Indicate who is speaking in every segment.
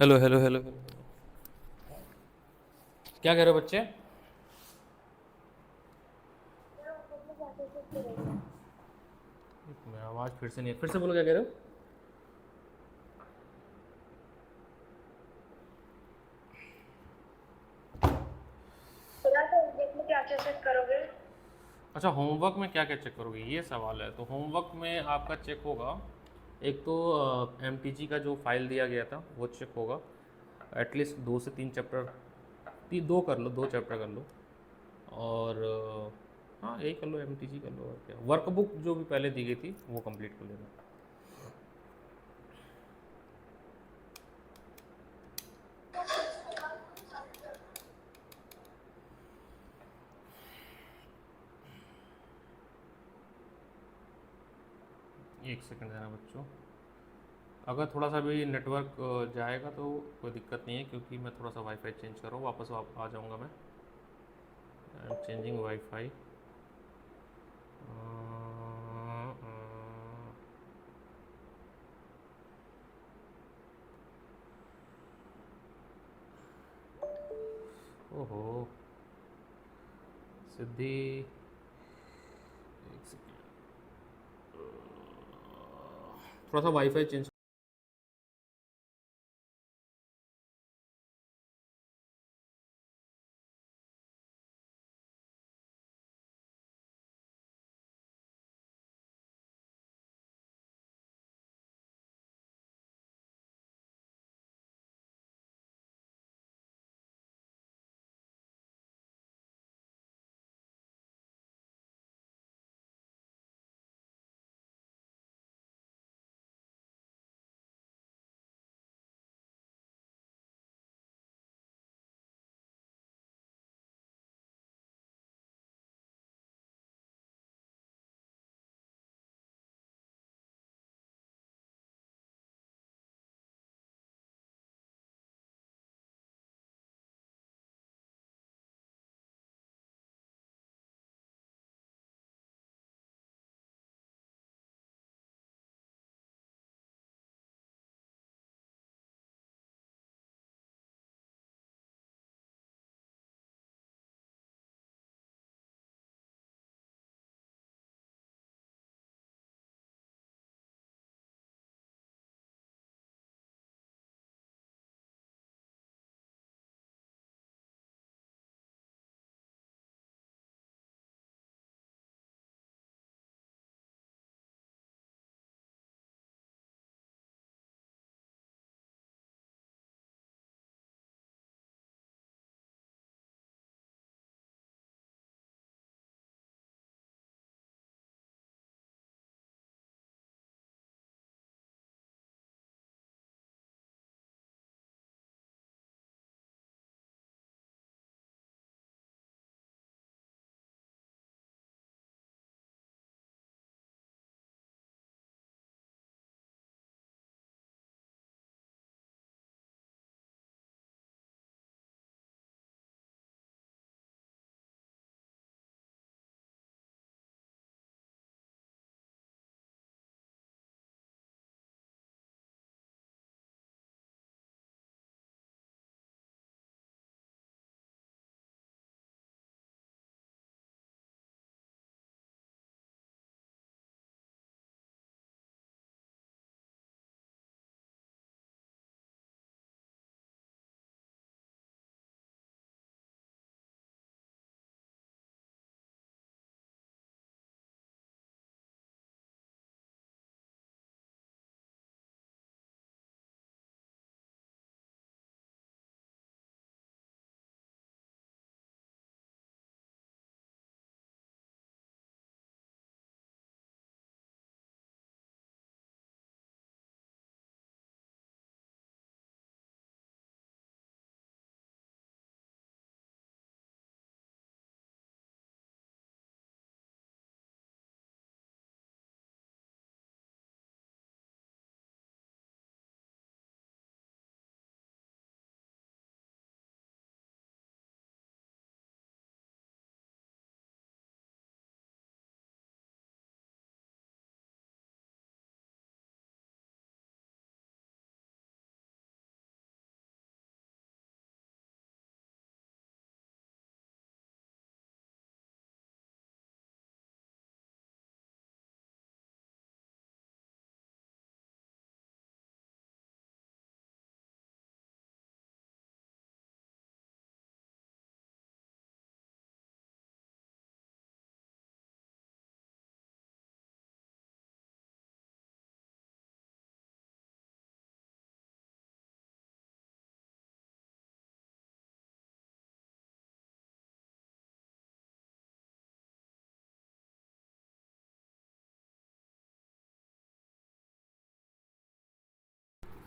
Speaker 1: Hello hello hello hello. क्या कह रहे हो बच्चे? मैं आवाज़ फिर से नहीं, फिर से बोलो, क्या कह रहे हो?
Speaker 2: देखने क्या क्या चेक करोगे?
Speaker 1: अच्छा, होमवर्क में क्या क्या चेक करोगे, ये सवाल है। तो होमवर्क में आपका चेक होगा, एक तो एम टी जी का जो फाइल दिया गया था वो चेक होगा। एटलीस्ट 2 से 3 चैप्टर, दो कर लो, 2 चैप्टर कर लो। और हाँ, यही कर लो, एम टी जी कर लो। और क्या, वर्कबुक जो भी पहले दी गई थी वो कंप्लीट कर लेना। एक सेकंड देना बच्चों। अगर थोड़ा सा भी नेटवर्क जाएगा तो कोई दिक्कत नहीं है, क्योंकि मैं थोड़ा सा वाईफाई चेंज कर रहा हूँ, वापस आ जाऊँगा मैं। I am changing wifi. ओहो, सिद्धि, एक सेकेंड, थोड़ा सा wifi change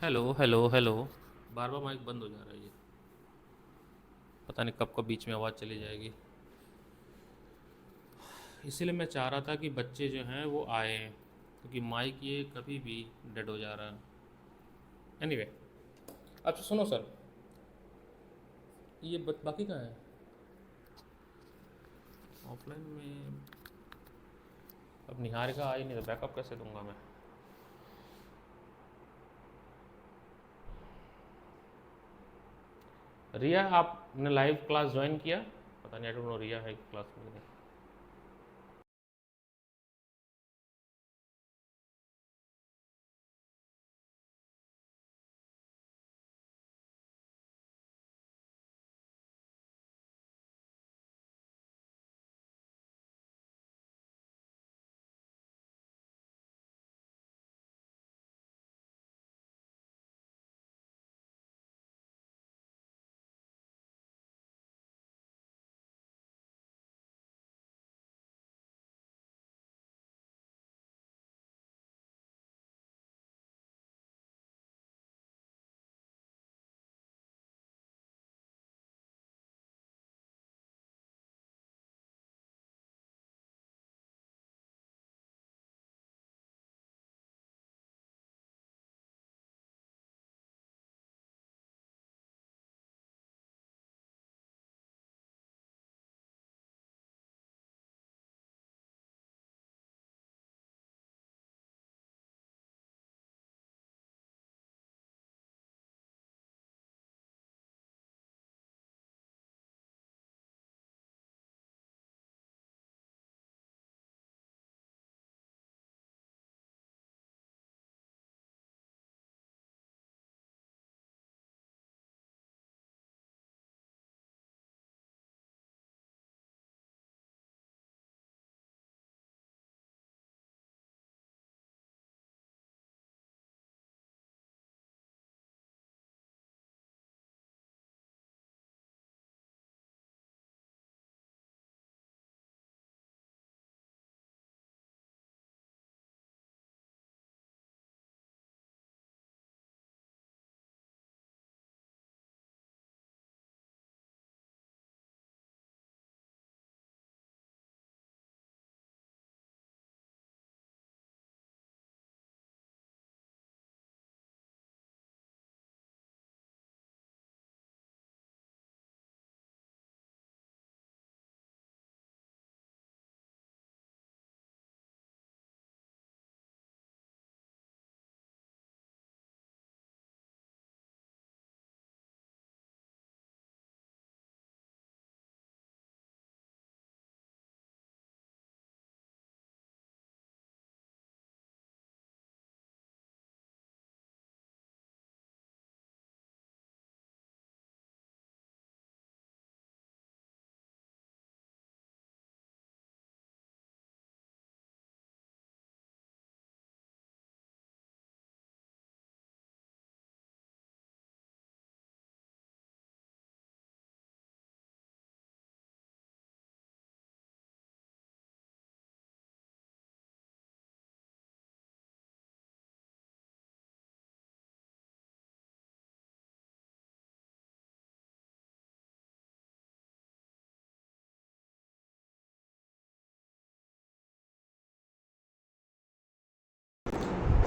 Speaker 1: hello hello hello, बार बार माइक बंद हो जा रहा है ये, पता नहीं कब कब बीच में आवाज़ चली जाएगी। इसीलिए मैं चाह रहा था कि बच्चे जो हैं वो आए, क्योंकि माइक ये कभी भी डेड हो जा रहा है। एनीवे अच्छा सुनो सर, ये बाकी कहाँ है ऑफलाइन में? अब निहारिका आई नहीं तो बैकअप कैसे दूंगा मैं? रिया आपने लाइव क्लास ज्वाइन किया? पता नहीं, आई डोंट नो रिया है क्लास में।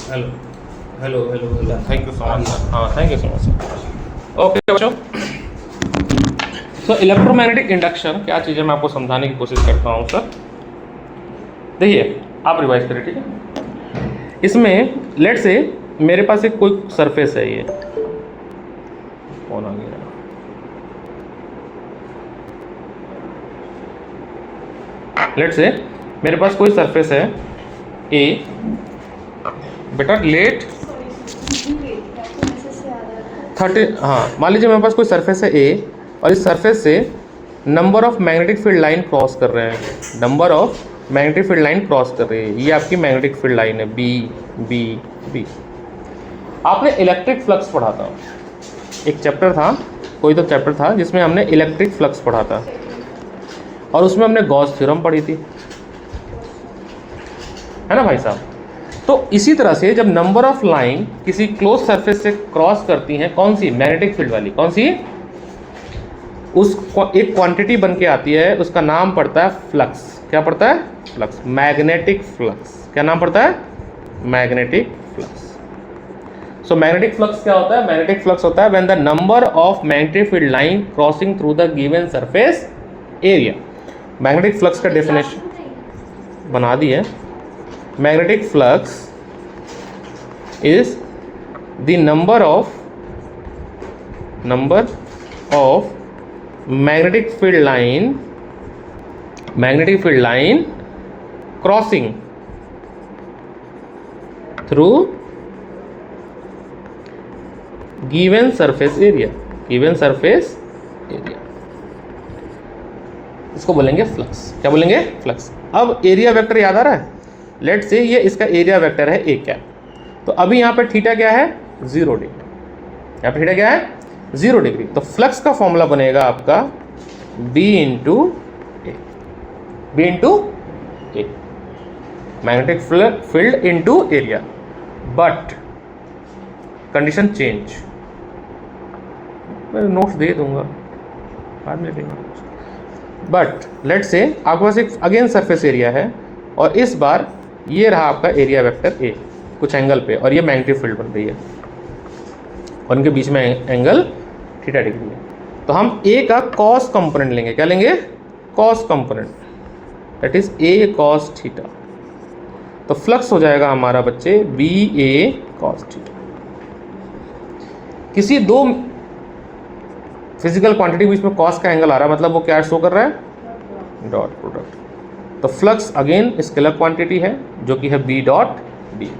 Speaker 1: Hello hello hello hello, thank you so much sir. हाँ thank you so much sir. Okay बच्चों, सो इलेक्ट्रोमैग्नेटिक इंडक्शन क्या चीज़ है मैं आपको समझाने की कोशिश करता हूँ सर। देखिए आप रिवाइज करें, ठीक है। इसमें लेट से मेरे पास एक कोई सरफेस है, ये कौन आ गया, लेट से मेरे पास कोई सरफेस है ए, बेटा लेट 30, हाँ मान लीजिए मेरे पास कोई सरफेस है ए और इस सरफेस से number of magnetic field line cross कर रहे हैं, number of magnetic field line cross कर रही है, ये आपकी मैग्नेटिक फील्ड लाइन है बी बी बी। आपने इलेक्ट्रिक फ्लक्स पढ़ा था, एक चैप्टर था, कोई तो चैप्टर था जिसमें हमने इलेक्ट्रिक फ्लक्स पढ़ा था और उसमें हमने गॉस थ्योरम पढ़ी थी, है ना भाई साहब। तो तो इसी तरह से जब नंबर ऑफ लाइन किसी क्लोज सरफेस से क्रॉस करती हैं, कौन सी, मैग्नेटिक फील्ड वाली, कौन सी, उस एक क्वांटिटी बन के आती है, उसका नाम पड़ता है फ्लक्स। क्या पड़ता है, फ्लक्स, मैग्नेटिक फ्लक्स। क्या नाम पड़ता है, magnetic flux. So magnetic flux क्या होता है, मैग्नेटिक फ्लक्स होता है when the number of magnetic field line crossing through the given surface area. Magnetic flux का डेफिनेशन बना दी है। Magnetic flux is the number of magnetic field line crossing through given surface area। इसको बोलेंगे flux. क्या बोलेंगे, flux. अब area vector याद आ रहा है, लेट से ये इसका एरिया वेक्टर है ए कैप। तो अभी यहाँ पे थीटा क्या है, 0 डिग्री। यहाँ पे थीटा क्या है, 0 डिग्री। तो फ्लक्स का फॉर्मूला बनेगा आपका B into A, magnetic field into area. But condition change, मैं नोट्स दे दूंगा बाद में देंगे। बट लेट से आपके पास एक अगेन सरफेस एरिया है और इस बार ये रहा आपका एरिया वेक्टर ए कुछ एंगल पे, और ये मैग्नेटिक फील्ड बन रही है और उनके बीच में एंगल थीटा डिग्री है। तो हम ए का कॉस कंपोनेंट लेंगे। क्या लेंगे, cos component, that is a cos theta. तो फ्लक्स हो जाएगा हमारा बच्चे बी ए कॉस थीटा। किसी दो फिजिकल क्वांटिटी के बीच में कॉस का एंगल आ रहा है, मतलब वो क्या शो कर रहा है, डॉट प्रोडक्ट। तो फ्लक्स अगेन स्केलर क्वांटिटी है जो कि है बी डॉट डी।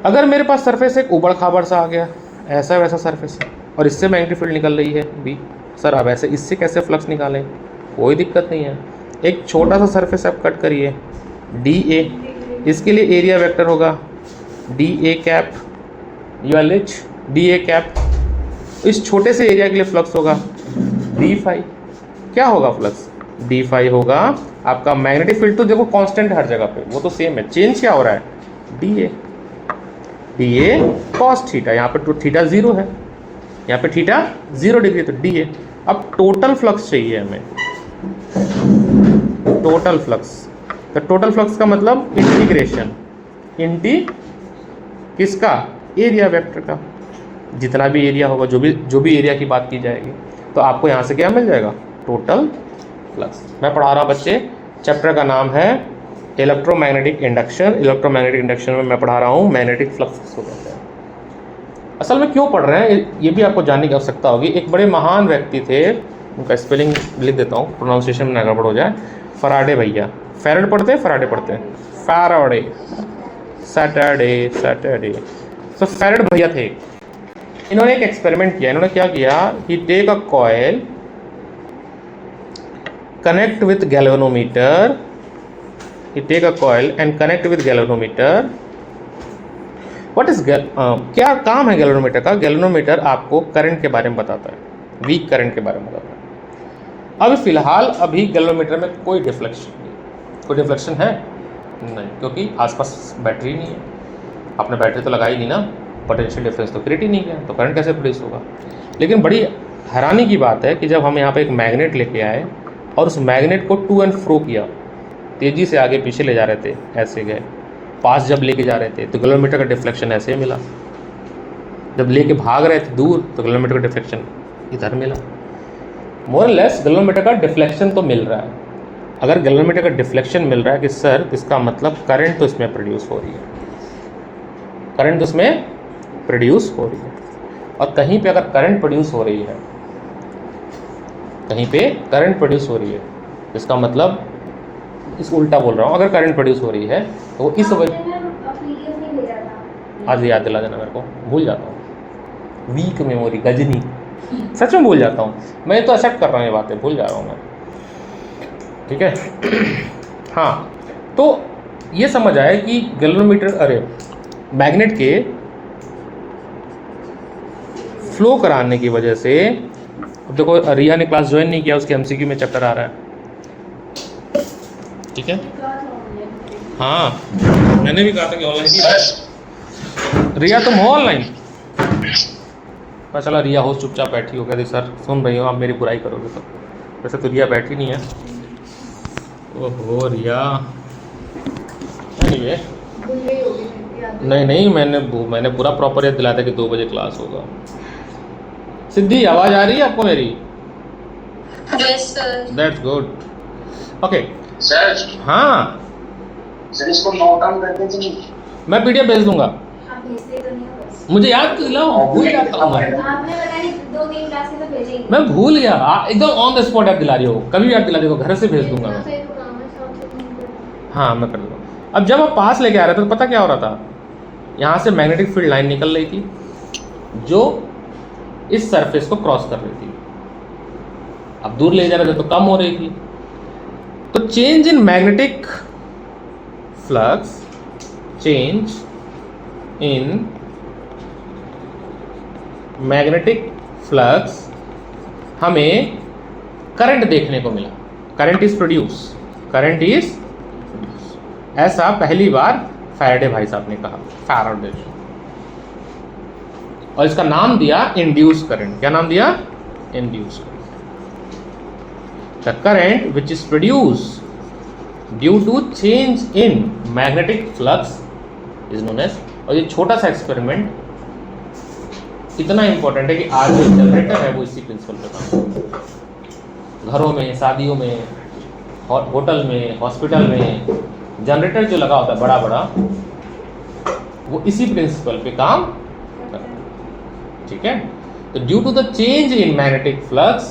Speaker 1: अगर मेरे पास सरफेस एक उबड़ खाबड़ सा आ गया, ऐसा वैसा सरफेस है और इससे मैग्नेटिक फील्ड निकल रही है बी, सर अब ऐसे इससे कैसे फ्लक्स निकालें, कोई दिक्कत नहीं है। एक छोटा सा सरफेस आप कट करिए डी ए, इसके लिए एरिया वेक्टर होगा D A cap ULH D A cap. इस छोटे से एरिया के लिए फ्लक्स होगा डी फाई। क्या होगा फ्लक्स, डी फाई होगा आपका। मैग्नेटिक फील्ड तो देखो कांस्टेंट हर जगह पे, वो तो सेम है, चेंज क्या हो रहा है, डी ए कॉस थीटा। यहाँ पे तो थीटा 0 है, यहाँ पे थीटा 0 डिग्री, तो डी ए। अब टोटल फ्लक्स चाहिए हमें, टोटल फ्लक्स। तो टोटल फ्लक्स का मतलब इंटीग्रेशन किसका, एरिया वेक्टर का। जितना भी एरिया होगा, जो भी एरिया की बात की जाएगी, तो आपको यहाँ से क्या मिल जाएगा, टोटल फ्लक्स। मैं पढ़ा रहा बच्चे, चैप्टर का नाम है इलेक्ट्रोमैग्नेटिक इंडक्शन। इलेक्ट्रोमैग्नेटिक इंडक्शन में मैं पढ़ा रहा हूँ मैग्नेटिक फ्लक्स को कहते हैं। असल में क्यों पढ़ रहे हैं ये भी आपको जानने की आवश्यकता होगी। एक बड़े महान व्यक्ति थे, उनका स्पेलिंग लिख देता हूँ, प्रोनाउंसिएशन में ना गड़बड़ हो जाए। फराडे भैया, फेरेड पढ़ते हैं, फराडे पढ़ते हैं, फैराडे, सैटरडे। तो फेरेड भैया थे, इन्होंने एक एक्सपेरिमेंट किया। इन्होंने क्या किया, he take a coil, connect with galvanometer, he take a coil and connect with galvanometer। what is क्या काम है गैल्वेनोमीटर का। गैल्वेनोमीटर आपको करंट के बारे में बताता है, वीक करंट के बारे में बताता है। अब फिलहाल अभी गैल्वेनोमीटर में कोई डिफ्लेक्शन है नहीं, क्योंकि आसपास बैटरी नहीं है। आपने बैटरी तो लगाई नहीं ना, पोटेंशियल डिफरेंस तो क्रिएट ही नहीं किया, तो करंट कैसे प्रोड्यूस होगा। लेकिन बड़ी हैरानी की बात है कि जब हम यहाँ पे एक मैग्नेट लेके आए और उस मैग्नेट को टू एंड फ्रो किया, तेज़ी से आगे पीछे ले जा रहे थे, ऐसे गए, पास जब लेके जा रहे थे तो गैल्वेनोमीटर का डिफ्लेक्शन ऐसे मिला, जब लेके भाग रहे थे दूर तो गैल्वेनोमीटर का डिफ्लेक्शन इधर मिला। मोर और लेस गैल्वेनोमीटर का डिफ्लेक्शन तो मिल रहा है। अगर गैल्वेनोमीटर का डिफ्लेक्शन मिल रहा है कि सर, इसका मतलब करंट तो इसमें प्रोड्यूस हो रही है, करंट तो इसमें प्रोड्यूस हो रही है। और कहीं पे अगर करंट प्रोड्यूस हो रही है, कहीं पे करंट प्रोड्यूस हो रही है, इसका मतलब, इस उल्टा बोल रहा हूँ, अगर करंट प्रोड्यूस हो रही है तो वो इस वजह, आज याद दिला देना मेरे को, भूल जाता हूँ, वीक मेमोरी, गजनी, सच में भूल जाता हूँ मैं, तो एक्सेप्ट कर रहा हूँ ये बातें, भूल जा रहा हूँ मैं, ठीक है। हाँ, तो ये समझ आया कि गैल्वेनोमीटर, अरे मैग्नेट के फ्लो कराने की वजह से, अब देखो रिया ने क्लास ज्वाइन नहीं किया, उसके एमसीक्यू में चैप्टर आ रहा है, ठीक है। हाँ, मैंने भी कहा था कि ऑनलाइन ही। रिया तुम हो ऑनलाइन? पता चला रिया हो चुपचाप बैठी हो, कहती सर सुन रही हो आप मेरी बुराई करोगे तो। वैसे तो रिया बैठी नहीं है। ओहो रिया, एनीवे नहीं मैंने पूरा प्रॉपर याद दिलाया था कि 2 बजे क्लास होगा। सिद्धि आवाज़ आ रही है आपको मेरी?
Speaker 2: Yes sir.
Speaker 1: That's good. Okay
Speaker 3: sir
Speaker 1: हाँ
Speaker 3: सर इसको नोट डाउन करते थे नहीं।
Speaker 1: मैं पीडीएफ भेज दूंगा।
Speaker 4: आप भेजते तो नहीं हो बस।
Speaker 1: मुझे याद तो दिलाओ, भूल जाता हूँ मैं।
Speaker 4: आपने बताया 2-3 क्लास में तो भेजेंगे।
Speaker 1: मैं भूल गया, एकदम ऑन द स्पॉट याद दिला रही हो, कभी भी याद दिला देखो, घर से भेज दूंगा मैं। हाँ मैं कर दूंगा। अब जब आप पास लेके आ रहे थे तो पता क्या हो रहा था, यहाँ से मैग्नेटिक फील्ड लाइन निकल रही थी जो इस सरफेस को क्रॉस कर रही थी। अब दूर ले जा रहे थे तो कम हो रही थी। तो change in magnetic flux, change in magnetic flux हमें करंट देखने को मिला। Current is produce, current is, ऐसा पहली बार फैराडे भाई साहब ने कहा, फैराडे। और इसका नाम दिया इंड्यूस करंट। क्या नाम दिया? Induce current. The current which is produce due to change in magnetic flux is known as. और ये छोटा सा एक्सपेरिमेंट इतना इंपॉर्टेंट है कि आज जो जनरेटर है वो इसी प्रिंसिपल पे काम करता है। घरों में, शादियों में, होटल में, हॉस्पिटल में जनरेटर जो लगा होता है बड़ा बड़ा, वो इसी प्रिंसिपल पे काम करता है। ठीक है? तो due to the change in magnetic flux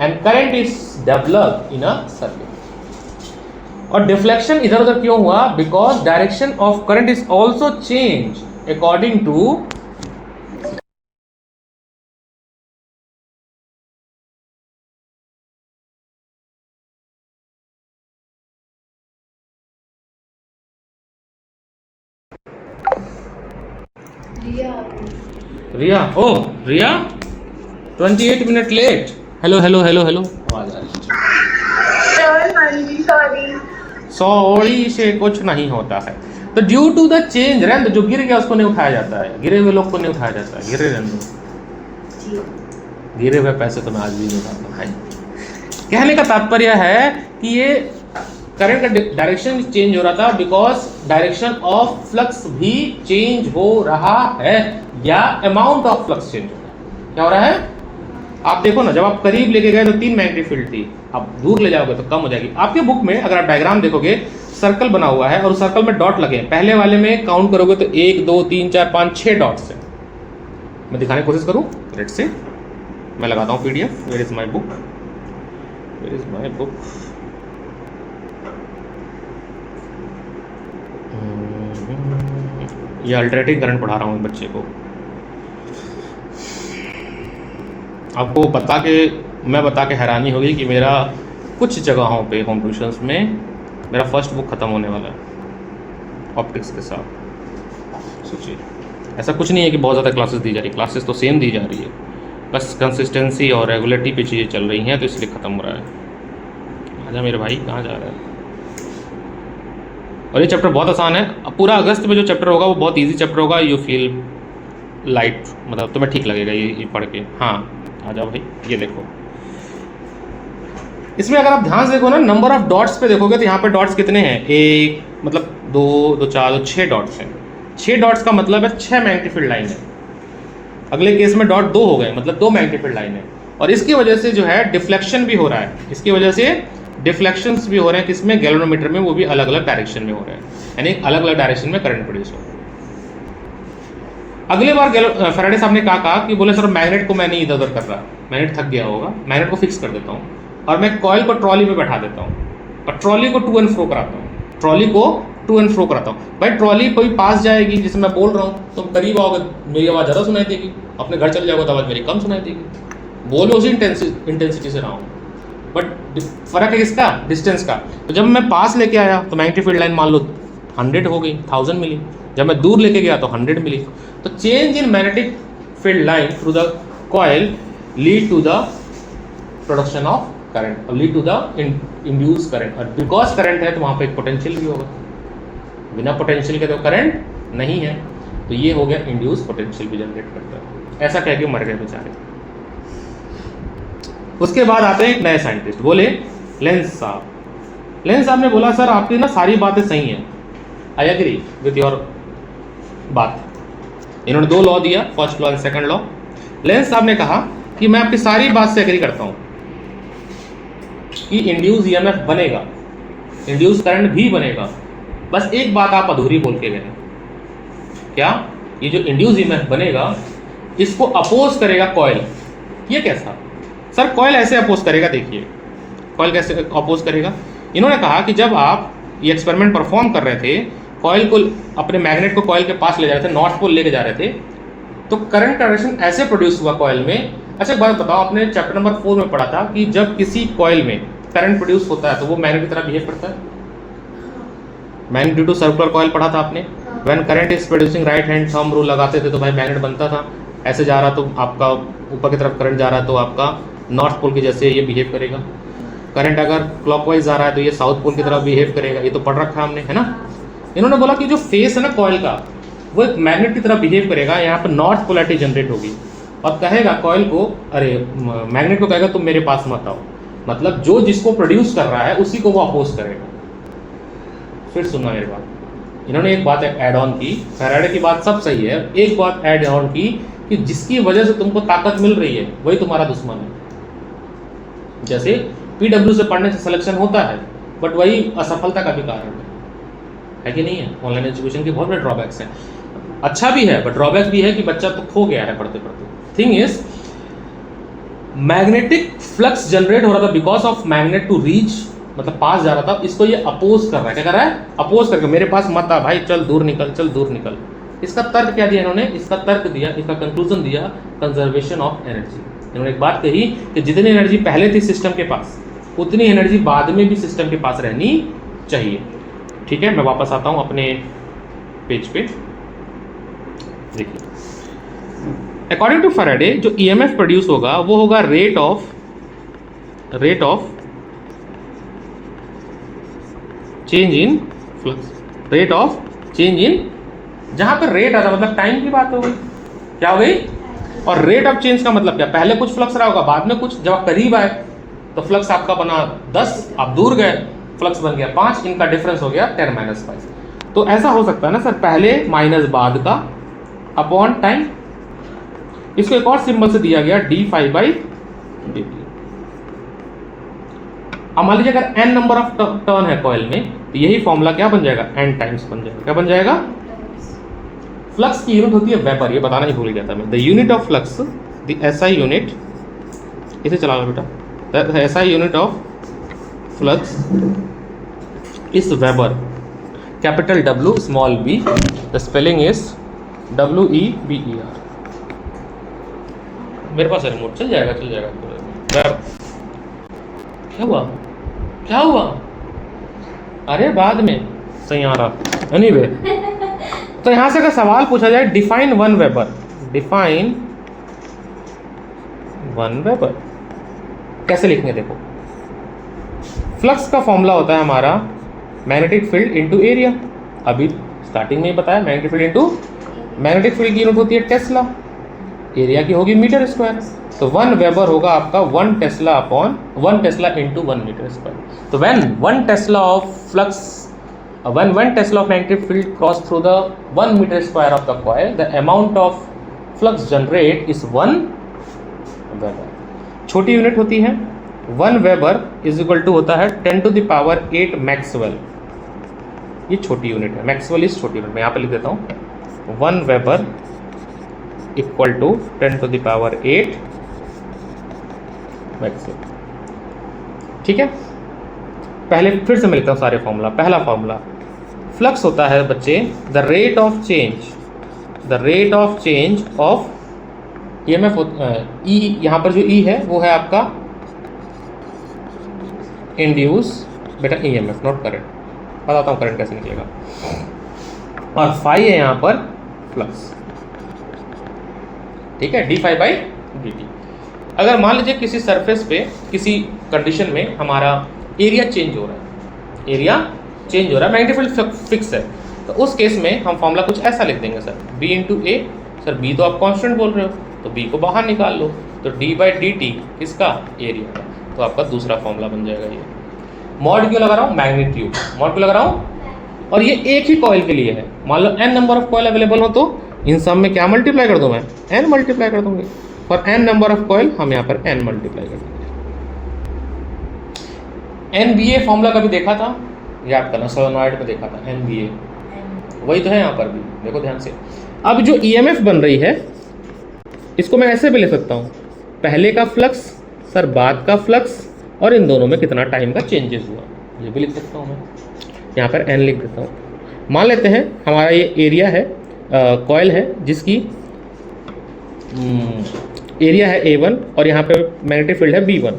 Speaker 1: and current is developed in a circuit. और डिफ्लेक्शन इधर उधर क्यों हुआ? Because direction of current is also change according to Riya. ओ Riya 28 minute late. Hello hello hello hello, आवाज आ रही है। सॉरी से कुछ नहीं होता है। तो ड्यू टू द चेंज, रहने दो, जो गिर गया उसको नहीं उठाया जाता है, गिरे हुए लोग को नहीं उठाया जाता है, गिरे रहने दो। गिरे हुए पैसे तो मैं आज भी नहीं उठाता भाई। कहने का तात्पर्य है कि ये करंट का डायरेक्शन चेंज हो रहा था बिकॉज डायरेक्शन ऑफ फ्लक्स भी चेंज हो रहा है, या अमाउंट ऑफ फ्लक्स चेंज हो रहा है। क्या हो रहा है? आप देखो ना, जब आप करीब लेके गए तो 3 मैग्नेटिक फील्ड थी, अब दूर ले जाओगे तो कम हो जाएगी। आपके बुक में अगर आप डायग्राम देखोगे, सर्कल बना हुआ है और उस सर्कल में डॉट लगे हैं। पहले वाले में काउंट करोगे तो 1 2 3 4 5 6 डॉट्स हैं। मैं दिखाने की कोशिश करूं, लेट्स से मैं लगाता हूं PDF. Where is my book, where is my book. ये अल्टरनेटिंग करंट पढ़ा रहा हूँ बच्चे को। आपको मैं बता के हैरानी होगी कि मेरा कुछ जगहों पे होम ट्यूशंस में मेरा फर्स्ट बुक ख़त्म होने वाला है ऑप्टिक्स के साथ। सोचिए, ऐसा कुछ नहीं है कि बहुत ज़्यादा क्लासेस दी जा रही, क्लासेस तो सेम दी जा रही है, बस कंसिस्टेंसी और रेगुलरिटी पे चीज़ें चल रही हैं, तो इसलिए ख़त्म हो रहा है। आजा मेरे भाई, कहाँ जा रहा है? और ये चैप्टर बहुत आसान है। पूरा अगस्त में जो चैप्टर होगा वो बहुत इजी चैप्टर होगा। यू फील लाइट, मतलब तुम्हें ठीक लगेगा ये पढ़ के। हाँ आ जाओ भाई, ये देखो इसमें अगर आप ध्यान से देखो ना, नंबर ऑफ डॉट्स पे देखोगे तो यहाँ पे डॉट्स कितने हैं? 1 मतलब 2 2 4 2 6 डॉट्स हैं। 6 डॉट्स का मतलब है 6 मैग्नेटिक फील्ड लाइन है। अगले केस में डॉट 2 हो गए, मतलब 2 मैग्नेटिक फील्ड लाइन है। और इसकी वजह से जो है डिफ्लेक्शन भी हो रहा है, इसकी वजह से डिफ्लेक्शंस भी हो रहे हैं। किसमें? गैल्वेनोमीटर में, वो भी अलग अलग डायरेक्शन में हो रहे हैं, यानी अलग अलग डायरेक्शन में करंट प्रोड्यूस हो रहा है। अगले बार फैराडे साहब ने कहा कि बोले सर मैग्नेट को मैं नहीं इधर उधर कर रहा, मैग्नेट थक गया होगा, मैग्नेट को फिक्स कर देता हूँ और मैं कॉइल को ट्रॉली में बैठा देता हूँ और ट्रॉली को टू एंड फ्रो कराता हूँ, ट्रॉली को टू एंड फ्रो कराता हूँ। भाई ट्रॉली कोई पास जाएगी, जैसे मैं बोल रहा हूँ, तुम करीब आओगे मेरी आवाज़ ज़्यादा सुनाई देगी, अपने घर चले जाओगे तो आवाज़ मेरी कम सुनाई देगी। बोलो उसी इंटेंसिटी से रहा हूँ, बट फ़र्क है किसका? डिस्टेंस का। तो जब मैं पास लेके आया तो मैग्नेटिक फील्ड लाइन मान लो 100 हो गई, 1000 मिली। जब मैं दूर लेके गया तो 100 मिली। तो change in magnetic field line through the coil lead to the production of current और lead to the induce current. और बिकॉज करंट है तो वहाँ पे एक पोटेंशियल भी होगा, बिना पोटेंशियल के तो करंट नहीं है। तो ये हो गया इंड्यूस पोटेंशियल भी जनरेट करता है। ऐसा कह के मर गए बेचारे। उसके बाद आते हैं एक नए साइंटिस्ट, बोले लेंस साहब। लेंस साहब ने बोला सर आपकी ना सारी बातें सही हैं, आई एग्री विथ योर बात। इन्होंने 2 लॉ दिया, first law and second law. Lens साहब ने कहा कि मैं आपकी सारी बात से एग्री करता हूं कि इंड्यूस ईएमएफ बनेगा, इंड्यूस करंट भी बनेगा, बस एक बात आप अधूरी बोल के गए। क्या? ये जो इंड्यूस ईएमएफ बनेगा इसको अपोज करेगा कॉइल। ये कैसा? सर कॉइल ऐसे अपोज करेगा, देखिए कॉइल कैसे अपोज करेगा। इन्होंने कहा कि जब आप ये एक्सपेरिमेंट परफॉर्म कर रहे थे, कॉइल को अपने मैग्नेट को कॉइल के पास ले जा रहे थे, नॉर्थ पोल लेके जा रहे थे, तो करंट डायरेक्शन ऐसे प्रोड्यूस हुआ कॉइल में। अच्छा एक बात बताओ, आपने चैप्टर नंबर 4 में पढ़ा था कि जब किसी कॉइल में करंट प्रोड्यूस होता है तो वो मैग्नेट की तरह बिहेव करता है। Magnet due to circular coil पढ़ा था आपने। When current is producing right hand thumb rule लगाते थे तो भाई मैग्नेट बनता था। ऐसे जा रहा तो आपका ऊपर की तरफ करंट जा रहा है तो आपका नॉर्थ पोल के जैसे ये बिहेव करेगा। करंट अगर क्लॉकवाइज जा रहा है तो ये साउथ पोल की तरफ बिहेव करेगा। ये तो पढ़ रखा है हमने, है ना। इन्होंने बोला कि जो फेस है ना कॉइल का, वो एक मैग्नेट की तरह बिहेव करेगा। यहाँ पर नॉर्थ पोलैरिटी जनरेट होगी और कहेगा कॉइल को, अरे मैग्नेट को कहेगा तुम मेरे पास मत आओ। मतलब जो जिसको प्रोड्यूस कर रहा है उसी को वो अपोज करेगा। फिर सुनना मेरी बात, इन्होंने एक बात ऐड ऑन की, फैराडे की बात सब सही है, एक बात ऐड ऑन की कि जिसकी वजह से तुमको ताकत मिल रही है वही तुम्हारा दुश्मन है। जैसे PW से पढ़ने से सिलेक्शन होता है, बट वही असफलता का भी कारण है कि नहीं है। ऑनलाइन एजुकेशन के बहुत बड़े ड्रॉबैक्स हैं। अच्छा भी है बट ड्रॉबैक भी है कि बच्चा तो खो गया है पढ़ते पढ़ते। Thing is magnetic flux generate हो रहा था because of magnet to reach, मतलब पास जा रहा था, इसको ये अपोज कर रहा है। क्या कर रहा है? अपोज करके मेरे पास मत आ भाई, चल दूर निकल, चल दूर निकल। इसका तर्क क्या दिया इन्होंने? इसका तर्क दिया, इसका कंक्लूजन दिया कंजर्वेशन ऑफ एनर्जी। इन्होंने एक बात कही कि जितनी एनर्जी पहले थी सिस्टम के पास उतनी एनर्जी बाद में भी सिस्टम के पास रहनी चाहिए। ठीक है, मैं वापस आता हूं अपने पेज पे। देखिए, अकॉर्डिंग टू फैराडे जो ईएमएफ प्रोड्यूस होगा वो होगा rate of change in flux, rate of change in, जहां पर रेट आता मतलब टाइम की बात हो गई, क्या हो गई। और रेट ऑफ चेंज का मतलब क्या? पहले कुछ फ्लक्स रहा होगा, बाद में कुछ। जब आप करीब आए तो फ्लक्स आपका बना 10, आप दूर गए फ्लक्स बन गया 5, इनका डिफरेंस हो गया 10-5। तो ऐसा हो सकता है ना सर, पहले माइनस बाद का अपॉन टाइम। इसको एक और सिंबल से दिया गया d∅dt। अब मान लीजिए अगर n नंबर ऑफ टर्न है कॉइल में तो यही फॉर्मूला क्या बन जाएगा? n टाइम्स बन जाएगा। क्या बन जाएगा? फ्लक्स की यूनिट होती है वेबर, ये बताना ही भूल गया था मैं। The unit of flux, the SI unit, इसे चला लो बेटा, the SI unit of flux is weber, capital W small b, the spelling is WEBER। मेरे पास है रिमोट, चल जाएगा। क्या हुआ? अरे बाद में सही आ रहा। एनीवे, तो यहां से अगर सवाल पूछा जाए डिफाइन 1 वेबर, डिफाइन 1 वेबर कैसे लिखेंगे? देखो, फ्लक्स का फॉर्मूला होता है हमारा मैग्नेटिक फील्ड इनटू एरिया। अभी स्टार्टिंग में ही बताया, magnetic field into, magnetic field की यूनिट होती है टेस्ला, एरिया की होगी मीटर स्क्वायर। तो 1 वेबर होगा आपका 1 tesla upon 1 tesla into 1 metre square. तो when 1 tesla of flux, when 1 Tesla of magnetic field cross through the 1 meter square of the coil, the amount of flux generate is 1 Weber। छोटी unit होती है 1 weber is equal to होता है 10 to the power 8 Maxwell. ये छोटी unit है, Maxwell is छोटी unit. मैं यहाँ पे लिख देता हूँ 1 weber equal to 10 to the power 8 maxwell. ठीक है, पहले फिर से मैं लिखता हूँ सारे फॉर्मूला। पहला फॉर्मूला, फ्लक्स होता है बच्चे the rate of change of EMF. ई, यहाँ पर जो ई है वो है आपका इंड्यूस बेटा ईएमएफ, नोट करंट। बताता हूँ करंट कैसे निकलेगा। और फाई है यहाँ पर फ्लक्स। ठीक है, d∅dt। अगर मान लीजिए किसी सरफेस पे किसी कंडीशन में हमारा एरिया चेंज हो रहा है, मैग्नेटिक फील्ड फिक्स है, तो उस केस में हम फॉर्मूला कुछ ऐसा लिख देंगे सर, b इंटू ए, सर b तो आप कांस्टेंट बोल रहे हो तो b को बाहर निकाल लो, तो d बाई डी टी किसका, एरिया का, तो आपका दूसरा फॉर्मूला बन जाएगा ये। मॉड क्यों लगा रहा हूँ, मैग्नीट्यूड, मॉड क्यों लगा रहा हूँ, और ये एक ही कॉइल के लिए है। मान लो n number of coil available हो तो इन सब में क्या मल्टीप्लाई कर दूँ मैं, n मल्टीप्लाई कर दूंगी, for n number of coil हम यहाँ पर n मल्टीप्लाई कर देंगे। NBA फॉर्मूला कभी देखा था, याद करना, सोलेनॉइड में देखा था NBA, वही तो है यहाँ पर भी, देखो ध्यान से। अब जो EMF बन रही है इसको मैं ऐसे भी लिख सकता हूँ, पहले का फ्लक्स सर बाद का फ्लक्स और इन दोनों में कितना टाइम का चेंजेस हुआ, ये भी लिख सकता हूँ मैं, यहाँ पर n लिख देता हूँ। मान लेते हैं हमारा ये एरिया है, कॉइल है जिसकी एरिया है A1 और यहाँ पे मैग्नेटिक फील्ड है B1।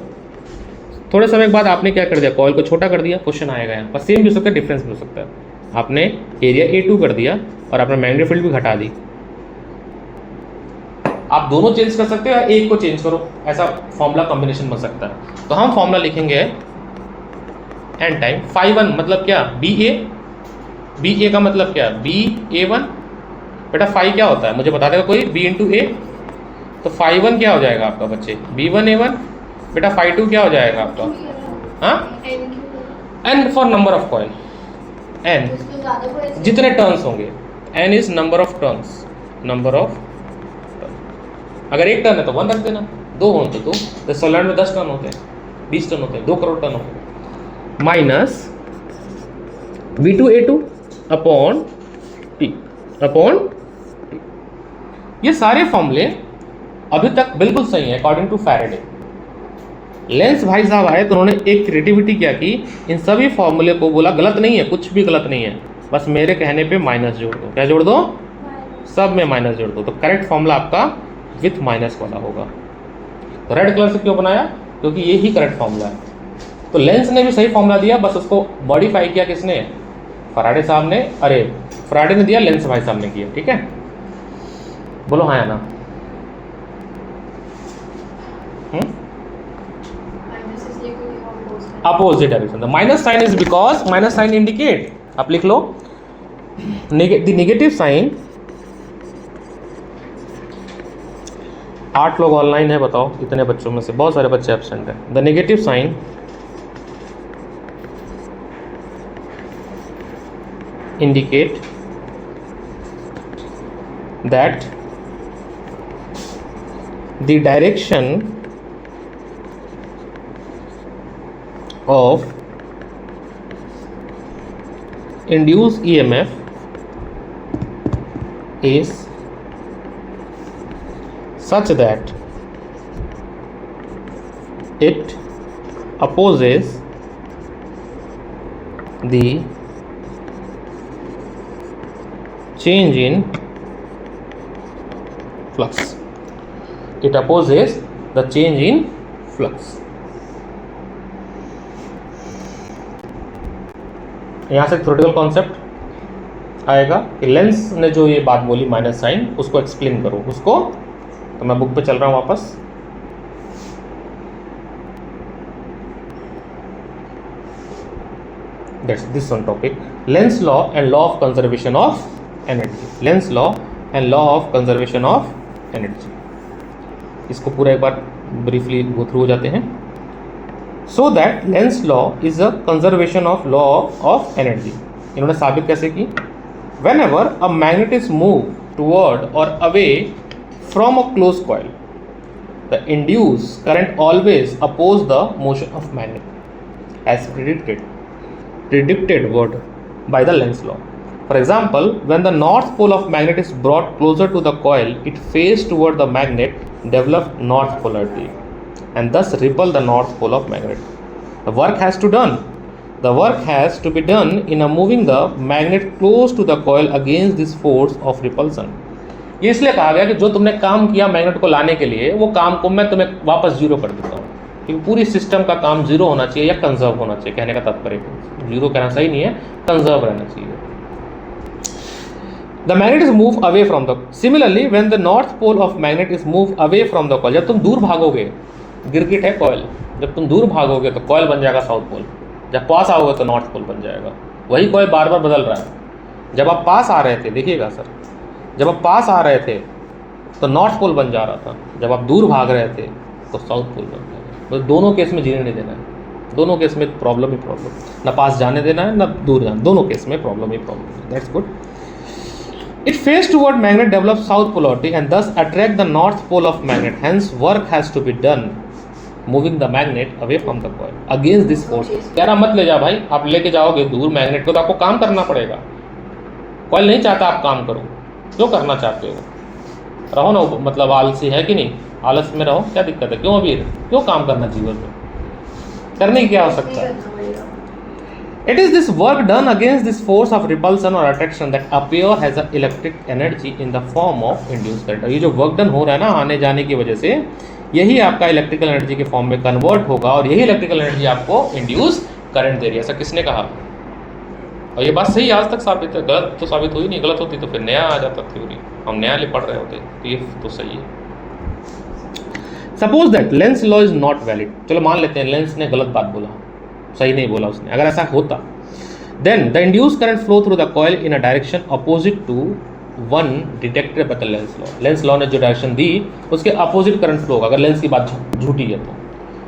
Speaker 1: थोड़े समय के बाद आपने क्या कर दिया, कॉइल को छोटा कर दिया, क्वेश्चन आएगा यहाँ पर, सेम भी हो सकता है डिफरेंस भी हो सकता है। आपने एरिया A2 कर दिया और आपने मैग्नेटिक फील्ड भी घटा दी, आप दोनों चेंज कर सकते हो या एक को चेंज करो, ऐसा फॉर्मूला कॉम्बिनेशन बन सकता है। तो हम फॉर्मूला लिखेंगे n टाइम phi1 मतलब क्या, बी ए का मतलब क्या, BA1, बेटा फाई क्या होता है मुझे बता देगा कोई, B इंटू ए, तो phi1 क्या हो जाएगा आपका बच्चे, B1A1, बेटा phi2 क्या हो जाएगा आपका, हाँ, n for number of coil, n जितने टर्न्स होंगे, n is number of turns, number of, अगर एक टर्न है तो 1 रख देना, 2 हो तो 2, तो सोलर में 10 टर्न होते हैं, 20 टर्न होते हैं, 2 करोड़ टर्न होते हैं, minus V2A2 upon T upon T। ये सारे फॉर्मूले अभी तक बिल्कुल सही है अकॉर्डिंग टू फैराडे। लेंस भाई साहब आए तो उन्होंने एक क्रिएटिविटी क्या की, इन सभी फॉर्मूले को बोला गलत नहीं है, कुछ भी गलत नहीं है, बस मेरे कहने पे माइनस जोड़ दो, क्या जोड़ दो, सब में माइनस जोड़ दो, तो करेक्ट फॉर्मूला आपका विथ माइनस वाला होगा। तो रेड कलर से क्यों बनाया, क्योंकि ये ही करेक्ट फॉर्मूला है। तो लेंस ने भी सही फॉर्मूला दिया, बस उसको मॉडिफाई किया किसने, फराडे साहब ने, अरे फराडे ने दिया, लेंस भाई साहब ने किया, ठीक है, बोलो हाँ या ना। Opposite direction, the minus sign is because, minus sign indicate, आप लिख लो द नेगेटिव साइन, 8 लोग ऑनलाइन है, बताओ इतने बच्चों में से बहुत सारे बच्चे एब्सेंट हैं। The negative sign indicate that the direction of induced EMF is such that it opposes the change in flux, it opposes the change in flux। यहाँ से थ्योरेटिकल कॉन्सेप्ट आएगा कि लेंस ने जो ये बात बोली माइनस साइन, उसको एक्सप्लेन करो उसको, तो मैं बुक पे चल रहा हूँ वापस। That's this one topic, Lenz law and law of conservation of energy, Lenz law and law of conservation of energy। इसको पूरा एक बार ब्रीफली गो थ्रू हो जाते हैं। So that Lenz law is a conservation of law of energy। इन्होंने साबित कैसे की, whenever a magnet is moved toward or away from a closed coil, the induced current always oppose the motion of magnet as predicted word by the Lenz law। For example, when the north pole of magnet is brought closer to the coil, it faces toward the magnet, develop north polarity, and thus repel the north pole of magnet। The work has to be done in a moving the magnet close to the coil against this force of repulsion। ये इसलिए कहा गया कि जो तुमने काम किया magnet को लाने के लिए, वो काम को मैं तुम्हें वापस जीरो कर देता हूँ, क्योंकि पूरी सिस्टम का काम जीरो होना चाहिए या कंजर्व होना चाहिए। कहने का तात्पर्य जीरो कहना सही नहीं है, कंजर्व रहना चाहिए। The magnet is moved away from the, similarly when the north pole of magnet is moved away from the coil, जब तुम दूर भागोगे, गिरगिट है कॉइल, जब तुम दूर भागोगे तो कॉइल बन जाएगा साउथ पोल, जब पास आओगे तो नॉर्थ पोल बन जाएगा। वही कॉइल बार बार बदल रहा है, जब आप पास आ रहे थे, देखिएगा सर, जब आप पास आ रहे थे तो नॉर्थ पोल बन जा रहा था, जब आप दूर भाग रहे थे तो साउथ पोल बन जा रहा था। तो दोनों केस में जीने नहीं देना है, दोनों केस में प्रॉब्लम ही प्रॉब्लम, ना पास जाने देना है ना दूर जाना, दोनों केस में प्रॉब्लम ही प्रॉब्लम है। That's good. It fails toward magnet develops south polarity and thus attract the north pole of magnet. Hence, work has to be done moving the magnet away from the coil against this force. कह रहा मत ले जा भाई, आप लेके जाओगे दूर मैग्नेट को तो आपको काम करना पड़ेगा। कॉइल नहीं चाहता आप काम करो, क्यों करना चाहते हो? रहो ना, मतलब आलसी है कि नहीं, आलस में रहो, क्या दिक्कत है? क्यों अभी क्यों काम करना जीवन में, करने की क्या हो सकता है? It is this work done against this force of repulsion or attraction that appear has an electric energy in the form of induced current। ये जो वर्क डन हो रहा है ना आने जाने की वजह से, यही आपका इलेक्ट्रिकल एनर्जी के फॉर्म में कन्वर्ट होगा और यही इलेक्ट्रिकल एनर्जी आपको इंड्यूस करंट दे रही है। ऐसा किसने कहा? और ये बात सही आज तक साबित है, गलत तो साबित हुई नहीं। गलत होती तो फिर नया आ जाता थ्योरी, हम नया पढ़ रहे होते, तो ये तो सही है। Suppose that Lenz law is not valid, चलो मान लेते हैं लेंस ने गलत बात बोला, सही नहीं बोला उसने। अगर ऐसा होता, then the induce current flow through the coil in a direction opposite to one detected by the Lenz law. Lenz law ने जो डायरेक्शन दी उसके अपोजिट करंट फ्लो होगा, अगर लेंस की बात झूठी है तो।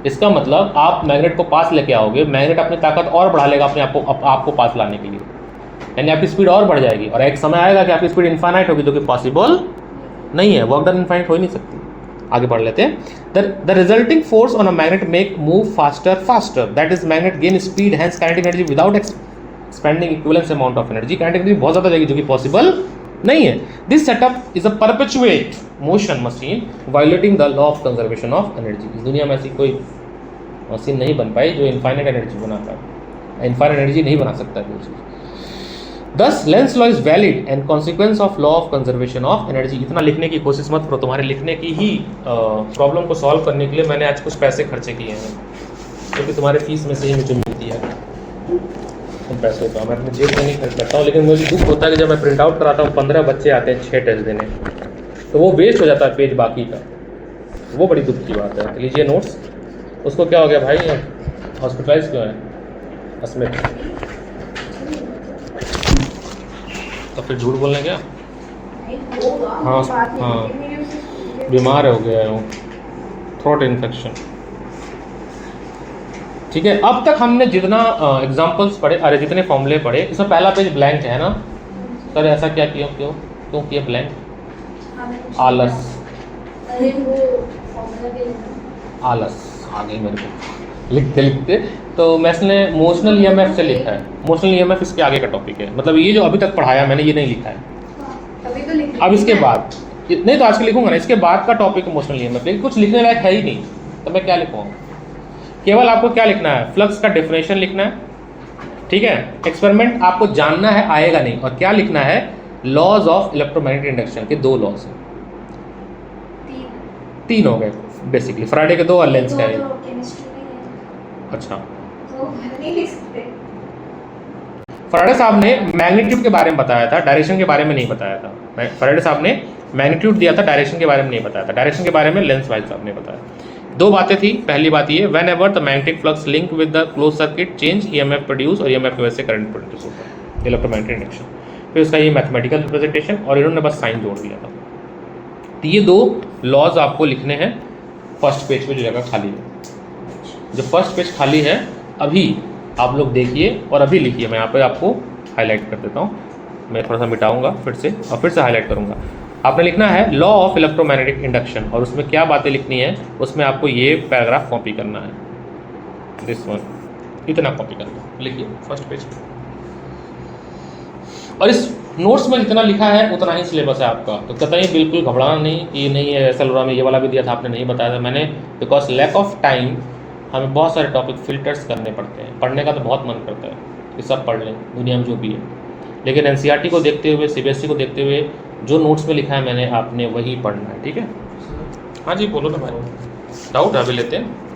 Speaker 1: इसका मतलब आप मैग्नेट को पास लेके आओगे, मैग्नेट अपनी ताकत और बढ़ा लेगा अपने आपको पास लाने के लिए, यानी आपकी स्पीड और बढ़ जाएगी और एक समय आएगा कि आपकी स्पीड इन्फाइनाइट होगी, जो कि पॉसिबल नहीं है। वर्क डन इन्फाइनाइट हो ही नहीं सकती। आगे बढ़ लेते हैं। The resulting force on a magnet make move faster, that is magnet gain speed, hence kinetic energy without expending equivalent amount of energy. Kinetic energy बहुत ज़्यादा जाएगी, जो कि पॉसिबल नहीं है। This setup is a perpetual motion machine violating the law of conservation of energy. इस दुनिया में ऐसी कोई मशीन नहीं बन पाई जो इनफाइनाइट एनर्जी बना पाए, इनफाइनाइट एनर्जी नहीं बना सकता है चीज़। Thus, Lenz law is valid and consequence of law of conservation of energy। इतना लिखने की कोशिश मत करो, तुम्हारे लिखने की ही प्रॉब्लम को सॉल्व करने के लिए मैंने आज कुछ पैसे खर्चे किए हैं, क्योंकि तुम्हारे फीस में से ही मुझे मिलती है उन पैसों का। मैं अपने जेब में नहीं खर्च करता हूँ, लेकिन मुझे दुख होता है कि जब मैं प्रिंट आउट कराता हूँ 15 बच्चे आते हैं 6 टेस्ट देने, तो वो वेस्ट हो जाता है पेज बाकी का, वो बड़ी दुख की बात है। लीजिए नोट्स। उसको क्या हो गया भाई, हॉस्पिटलाइज क्यों है अस्मित? तो फिर झूठ बोलने क्या? हाँ हाँ, बीमार हो गया है, थ्रोट इन्फेक्शन। ठीक है, अब तक हमने जितना एग्जांपल्स पढ़े, अरे जितने फॉर्मूले पढ़े, इसमें पहला पेज ब्लैंक है ना सर? ऐसा क्या क्यों किया ब्लैंक? आलस आ गई मेरे को लिखते लिखते। तो मैंने मोशनल ईएमएफ से लिखा है, मोशनल ईएमएफ इसके आगे का टॉपिक है, मतलब ये जो अभी तक पढ़ाया मैंने ये नहीं लिखा है। अब इसके बाद नहीं तो आज के लिखूंगा ना, इसके बाद का टॉपिक मोशनल ईएमएफ, लेकिन कुछ लिखने लायक है ही नहीं, तो मैं क्या लिखूँगा? केवल आपको क्या लिखना है? फ्लक्स का डेफिनेशन लिखना है, ठीक है। एक्सपेरिमेंट आपको जानना है, आएगा नहीं। और क्या लिखना है? लॉज ऑफ इलेक्ट्रोमैग्नेटिक इंडक्शन के 2 लॉज हैं, 3 हो गए बेसिकली, फैराडे के 2 और लेंस का 1। अच्छा, फैराडे साहब ने मैग्नीट्यूड के बारे में बताया था, डायरेक्शन के बारे में नहीं बताया था। फैराडे साहब ने मैग्नीट्यूड दिया था, डायरेक्शन के बारे में नहीं बताया था। डायरेक्शन के बारे में लेंस वाइज साहब ने बताया। 2 बातें थी। पहली बात ये, when ever the magnetic flux link with the close circuit change EMF produce, और ईएमएफ की वजह से करंट प्रोड्यूस होता है, इलेक्ट्रोमैग्नेटिक इंडक्शन। फिर उसका ये मैथमेटिकल रिप्रेजेंटेशन, और इन्होंने बस साइन जोड़ दिया था। तो ये 2 लॉज आपको लिखने हैं फर्स्ट पेज पे जो जगह खाली है। जो फर्स्ट पेज खाली है अभी आप लोग देखिए और अभी लिखिए। मैं यहाँ पे आपको हाईलाइट कर देता हूँ, मैं थोड़ा सा मिटाऊंगा फिर से और फिर से हाईलाइट करूँगा। आपने लिखना है लॉ ऑफ इलेक्ट्रोमैग्नेटिक इंडक्शन, और उसमें क्या बातें लिखनी है, उसमें आपको ये पैराग्राफ कॉपी करना है, दिस वन, इतना कॉपी करना, लिखिए फर्स्ट पेज पे। और इस नोट्स में जितना लिखा है उतना ही सिलेबस है आपका, तो कतई बिल्कुल घबराना नहीं कि नहीं है ऐसा में ये वाला भी दिया था आपने नहीं बताया था मैंने, बिकॉज लैक ऑफ टाइम हमें बहुत सारे टॉपिक फिल्टर्स करने पड़ते हैं। पढ़ने का तो बहुत मन करता है कि सब पढ़ लें दुनिया में जो भी है, लेकिन एनसीईआरटी को देखते हुए, सीबीएसई को देखते हुए जो नोट्स में लिखा है मैंने, आपने वही पढ़ना है, ठीक है। हाँ जी बोलो ना भाई, डाउट अभी लेते हैं।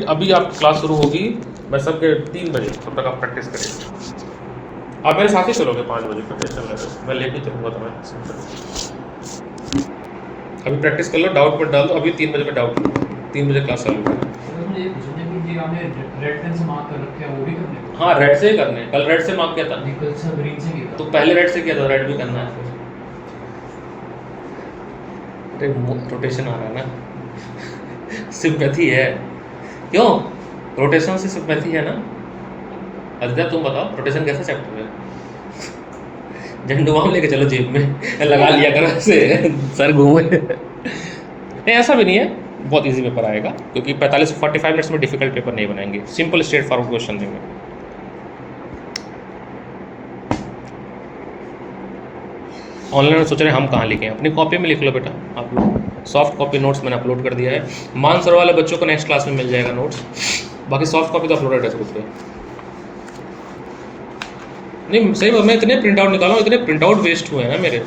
Speaker 1: अभी आप क्लास शुरू होगी, मैं सबके 3 बजे, तब तक आप प्रैक्टिस करेंगे। आप मेरे साथ ही चलोगे 5 बजे प्रैक्टिस चलने से, मैं लेके चलूँगा तुम्हें। अभी प्रैक्टिस कर लो, डाउट मत डाल दो। अभी 3 बजे में डाउट, 3 बजे क्लास चालू है।
Speaker 5: आपने रेड पेन से मार्क कर रखे हैं वो भी करने हैं?
Speaker 1: हाँ रेड से ही करने हैं। कल रेड से मार्क किया था,
Speaker 5: नहीं, कल से ग्रीन से किया था।
Speaker 1: तो पहले रेड से किया था, रेड भी करना है। अरे रोटेशन आ रहा है ना, सिंपैथी है। क्यों रोटेशन से सिंपैथी है ना? अदित्य तुम बताओ रोटेशन कैसा चैप्टर है? झंडुआम लेके चलो जेब में लगा लिया करो ऐसे सर घूमे। नहीं ऐसा भी नहीं है, बहुत इजी पेपर आएगा, क्योंकि 45 से 45 मिनट्स में डिफिकल्ट पेपर नहीं बनाएंगे, सिंपल स्ट्रेट फॉरवर्ड क्वेश्चन देंगे। ऑनलाइन सोच रहे हैं हम कहाँ लिखें, अपनी कॉपी में लिख लो बेटा आप लोग। सॉफ्ट कॉपी नोट्स मैंने अपलोड कर दिया है, मानसर वाले बच्चों को नेक्स्ट क्लास में मिल जाएगा नोट्स, बाकी सॉफ्ट कॉपी तो अपलोडेड है ग्रुप पे। नहीं सही बात, मैं इतने प्रिंट आउट निकाला हूँ, इतने प्रिंट आउट वेस्ट हुए हैं ना मेरे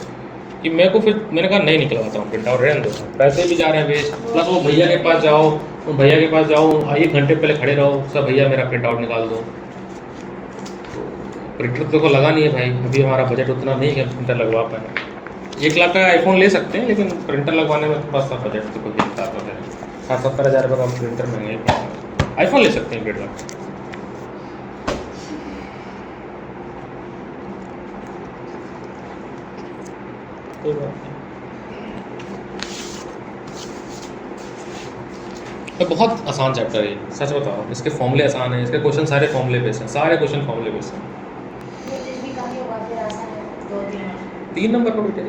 Speaker 1: कि मेरे को फिर मैंने कहा नहीं निकलवाता हूँ प्रिंट आउट, रहने दो, पैसे भी जा रहे हैं वेस्ट, प्लस वो भैया के पास जाओ, तो भैया के पास जाओ, एक घंटे पहले खड़े रहो, सब भैया मेरा प्रिंट आउट निकाल दो। प्रिंटर तो को लगा नहीं है भाई, अभी हमारा बजट उतना नहीं है प्रिंटर लगवा पाए। 1 लाख का आईफोन ले सकते हैं, लेकिन प्रिंटर लगवाने में थोड़ा सा बजट तो कोई दिखता है, 60-70 हज़ार रुपये का प्रिंटर महंगा ही पड़ेगा। आईफोन ले सकते हैं 1.5 लाख। कोई बात नहीं, तो बहुत आसान चैप्टर है, सच बताओ, इसके फॉर्मूले आसान हैं, इसके क्वेश्चन सारे फॉर्मूले बेस हैं, सारे क्वेश्चन फॉर्मूले बेस हैं।
Speaker 4: वेटेज भी कम ही होगा, फिर आसान है 2-3।
Speaker 1: 3 नंबर का बेटे।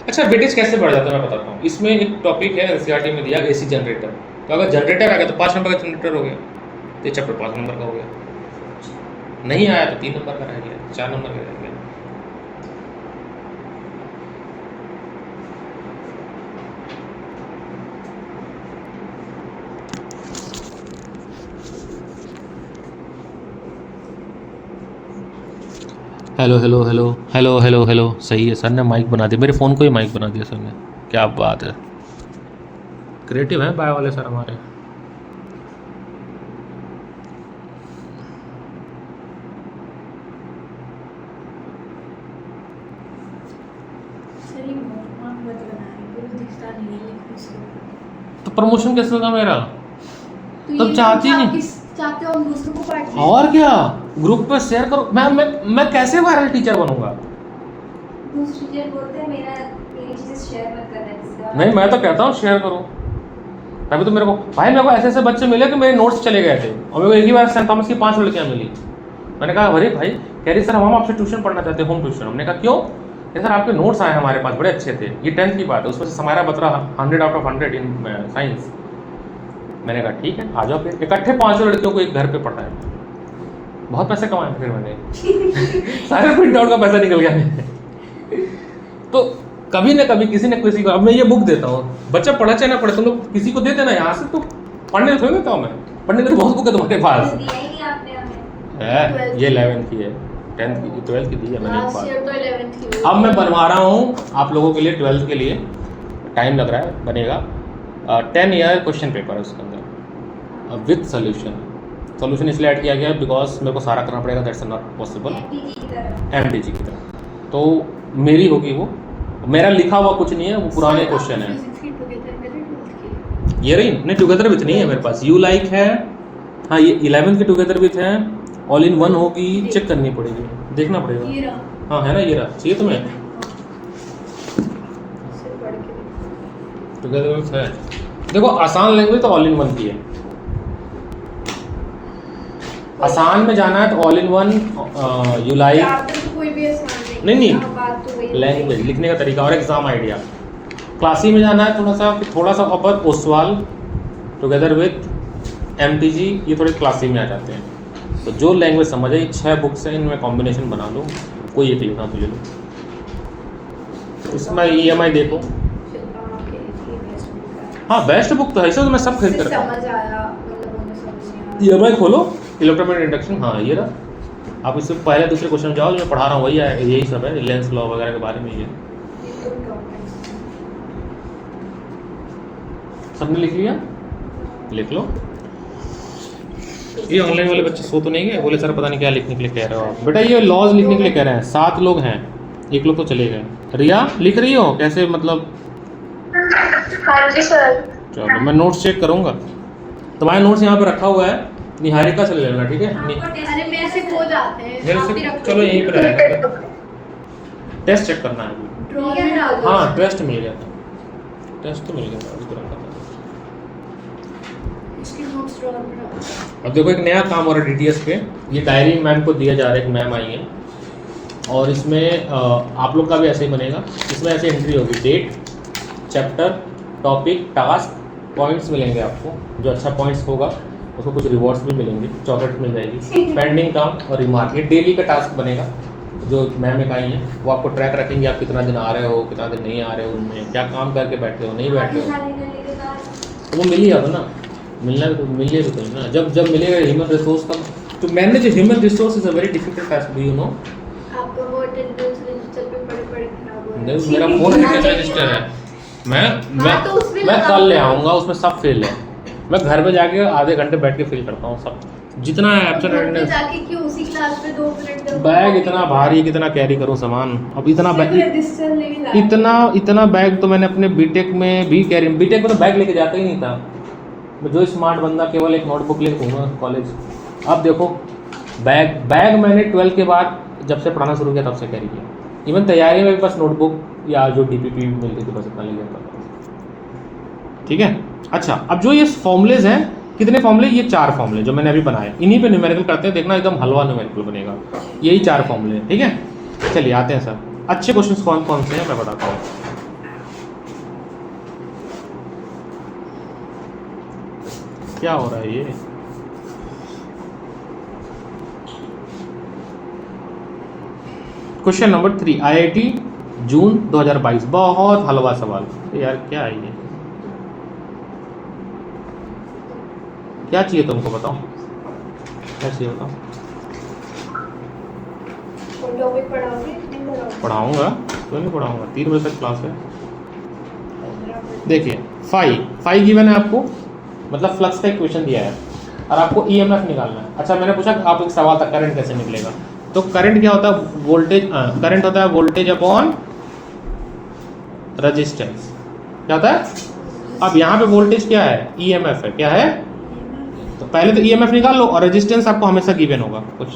Speaker 1: अच्छा वेटेज कैसे बढ़ जाता है मैं बताता हूँ। इसमें एक टॉपिक है एनसीईआरटी में दिया, एसी जनरेटर, तो अगर जनरेटर आ गया तो 5 नंबर का जनरेटर हो गया, तो ये चैप्टर 5 नंबर का हो गया। नहीं आया तो 3 नंबर का रह गया, 4 नंबर का रह गया। Hello hello hello hello hello hello, सही है, सर ने माइक बना दिया, मेरे फ़ोन को ही माइक बना दिया सर ने, क्या बात है, क्रिएटिव हैं बाय वाले सर हमारे। तो प्रमोशन कैसे होगा मेरा? तब चाहती नहीं,
Speaker 4: चाहते हो हम दूसरों को पार्ट
Speaker 1: और क्या ग्रुप पे शेयर करो। मैं कैसे वायरल टीचर बनूंगा?
Speaker 4: दूसरे टीचर बोलते हैं मेरी चीजें शेयर मत करना किसी और।
Speaker 1: नहीं मैं तो कहता हूँ शेयर करो। तभी तो मेरे को भाई, मेरे को ऐसे ऐसे बच्चे मिले कि मेरे नोट्स चले गए थे, और मेरे को एक ही बार सेंट थॉमस की 5 लड़कियाँ मिली। मैंने कहा अरे भाई, कह रही सर हम आपसे ट्यूशन पढ़ना चाहते हैं, होम ट्यूशन। हमने कहा क्यों? कह सर आपके नोट्स आए हमारे पास, बड़े अच्छे थे, ये 10th की बात है, उसमें से Samara Batra 100 out of 100 in science. मैंने कहा ठीक है आ जाओ, फिर इकट्ठे 5 लड़कियों को एक घर पे पढ़ाया, बहुत पैसे कमाए फिर मैंने सारे प्रिंट आउट का पैसा निकल गया। तो कभी ना कभी किसी न किसी को, अब मैं ये बुक देता हूँ, बच्चा पढ़ा चाहे ना पढ़े, तुम लोग किसी को दे देना यहाँ से, तो पढ़ने थोड़ी देता हूँ मैं, पढ़ने की बहुत बुक है तुम्हारे पास
Speaker 4: दिया ही नहीं आपने हमें।
Speaker 1: है। ये 11th की है, 10th की, 12th की दी है मैंने एक
Speaker 4: लास्ट ईयर तो 11th की।
Speaker 1: बार। अब मैं बनवा रहा हूँ आप लोगों के लिए 12th के लिए, टाइम लग रहा है, बनेगा 10 ईयर क्वेश्चन पेपर है उसके अंदर विथ सोल्यूशन इसलिए ऐड किया गया बिकॉज मेरे को सारा करना पड़ेगा, दैट्स नॉट पॉसिबल, एमडीजी की तरह। तो मेरी होगी वो, मेरा लिखा हुआ कुछ नहीं है, वो पुराने क्वेश्चन है। ये रही नहीं, टुगेदर विथ नहीं है मेरे पास, यू लाइक है, हाँ ये 11th की टुगेदर विथ है, ऑल इन वन होगी, चेक करनी पड़ेगी, देखना पड़ेगा। हाँ है ना, ये रहा, चाहिए तुम्हें? टुगेदर विथ है, देखो आसान लैंग्वेज तो ऑल इन वन की है, आसान में जाना है तो all in one, you like,
Speaker 4: कोई भी आसान
Speaker 1: नहीं
Speaker 4: बात तो वही
Speaker 1: लैंग्वेज लिखने का तरीका और एग्जाम आइडिया। क्लासी में जाना है थोड़ा सा अपर ओसवाल, टुगेदर विथ एमटीजी, ये थोड़े क्लासी में आ जाते हैं। तो जो लैंग्वेज समझ आई, 6 बुक्स हैं, इनमें कॉम्बिनेशन बना लो, कोई एक लिखना तो ले लो। इसमें EMI देखो, हाँ बेस्ट बुक तो है, इसे तो मैं सब खरीदते रहता हूँ।
Speaker 4: समझ आया, मतलब उन्हें समझ नहीं आया।
Speaker 1: EMI खोलो, इलेक्ट्रोमैग्नेटिक इंडक्शन, हाँ ये रहा। आप इससे पहले दूसरे क्वेश्चन जाओ, जो मैं पढ़ा रहा हूँ वही है, यही सब है, लेंस लॉ वगैरह के बारे में ये सबने लिख लिया, लिख लो। ये ऑनलाइन वाले बच्चे सो तो नहीं गए, बोले सर पता नहीं क्या लिखने के लिए कह रहे हो आप। बेटा ये लॉज लिखने के लिए कह रहे हैं, 7 लोग हैं, 1 लोग तो चले गए। रिया लिख रही हो कैसे, मतलब
Speaker 2: हाँ जी सर।
Speaker 1: चलो मैं नोट्स चेक करूँगा। तुम्हारे नोट्स यहाँ पे रखा हुआ है, निहारिका से ले लेना, ठीक है?
Speaker 2: अरे मेरे से खो जाते हैं।
Speaker 1: मेरे
Speaker 2: आप
Speaker 1: से
Speaker 2: ही रख
Speaker 1: चलो
Speaker 2: दो।
Speaker 1: यहीं पे रहेगा। टेस्ट चेक करना है अभी।
Speaker 2: ड्रॉर में डाल दो।
Speaker 1: हाँ टेस्ट मिल गया था, टेस्ट तो मिल गया था, अभी तो रखा था।
Speaker 2: इसके नोट्स ड्रॉर में डाल दो।
Speaker 1: अब देखो एक नया काम हो रहा है DTS पे, ये डायरी मैम को दिया जा रहा है, एक मैम आई है और इसमें आप लोग का भी ऐसे ही बनेगा। इसमें ऐसे एंट्री होगी, date, chapter, topic, task, points मिलेंगे आपको। जो अच्छा पॉइंट्स होगा उसको कुछ रिवॉर्ड्स भी मिलेंगे, चॉकलेट मिल जाएगी, पेंडिंग काम और रिमार्क। ये डेली का टास्क बनेगा जो मैम एक आई है, वो आपको ट्रैक रखेंगे, आप कितना दिन आ रहे हो, कितना दिन नहीं आ रहे हो, उनमें क्या काम करके बैठे हो, नहीं बैठे हो। तो वो मिल ही जाता ना, मिलना भी तो मिले भी तो ना, जब मिलेगा ह्यूमन रिसोर्स का। तो manage human resource is a very difficult task, do you know?
Speaker 2: आपका वो अटेंडेंस रजिस्टर पे पड़े खराब हो रहा है।
Speaker 1: नहीं, मेरा फोन अटेंडेंस रजिस्टर है, मैं
Speaker 2: तो उसमें
Speaker 1: मैं
Speaker 2: लगा
Speaker 1: कल ले
Speaker 2: दो।
Speaker 1: आऊँगा, उसमें सब फिल है। मैं घर पे जाके आधे घंटे बैठ के फिल करता हूँ सब, जितना है एब्सेंट
Speaker 2: घर पे
Speaker 1: अटेंडेंस।
Speaker 2: जाके क्यों उसी क्लास में 2 मिनट तक
Speaker 1: बैग इतना भारी, कितना कैरी करूँ सामान, अब इतना बैग,
Speaker 2: रजिस्टर लेके जा।
Speaker 1: इतना बैग तो मैंने अपने बीटेक में भी कैरी, बीटेक में तो बैग लेके जाता ही नहीं था मैं। जो स्मार्ट बंदा केवल एक नोटबुक लेके घूमा कॉलेज। अब देखो बैग मैंने 12 के बाद जब से पढ़ाना शुरू किया तब से कैरी किया। इवन तैयारी में भी बस नोटबुक या जो DPP मिलती थी बस इतना ले जाता था, ठीक है? अच्छा, अब जो ये फॉर्मूलेज हैं, कितने फॉर्मूले? ये 4 फॉर्मूले जो मैंने अभी बनाए, इन्हीं पे न्यूमेरिकल करते हैं, देखना एकदम हलवा न्यूमेरिकल बनेगा। यही 4 फॉर्मूले हैं, ठीक है? चलिए आते हैं सर, अच्छे क्वेश्चंस कौन कौन से हैं मैं बताता हूँ। क्या हो रहा है ये? क्वेश्चन नंबर 3, IIT जून 2022। बहुत हलवा सवाल यार, क्या है ये? क्या चाहिए तुमको, बताओ क्या चाहिए बताओ।
Speaker 2: टॉपिक पढ़ाओगे? नहीं पढ़ाओगे?
Speaker 1: पढ़ाऊंगा, क्यों नहीं पढ़ाऊंगा, 3 बजे तक क्लास है। देखिए फाई गिवन है आपको, मतलब फ्लक्स का इक्वेशन दिया है और आपको EMF निकालना है। अच्छा मैंने पूछा आप एक सवाल था करंट कैसे निकलेगा, तो करंट क्या होता है? वोल्टेज, करंट होता है वोल्टेज अपॉन रेजिस्टेंस। क्या होता है? अब यहाँ पे वोल्टेज क्या है? EMF है, क्या है? तो पहले तो EMF निकाल लो और रेजिस्टेंस आपको हमेशा गिवन होगा, कुछ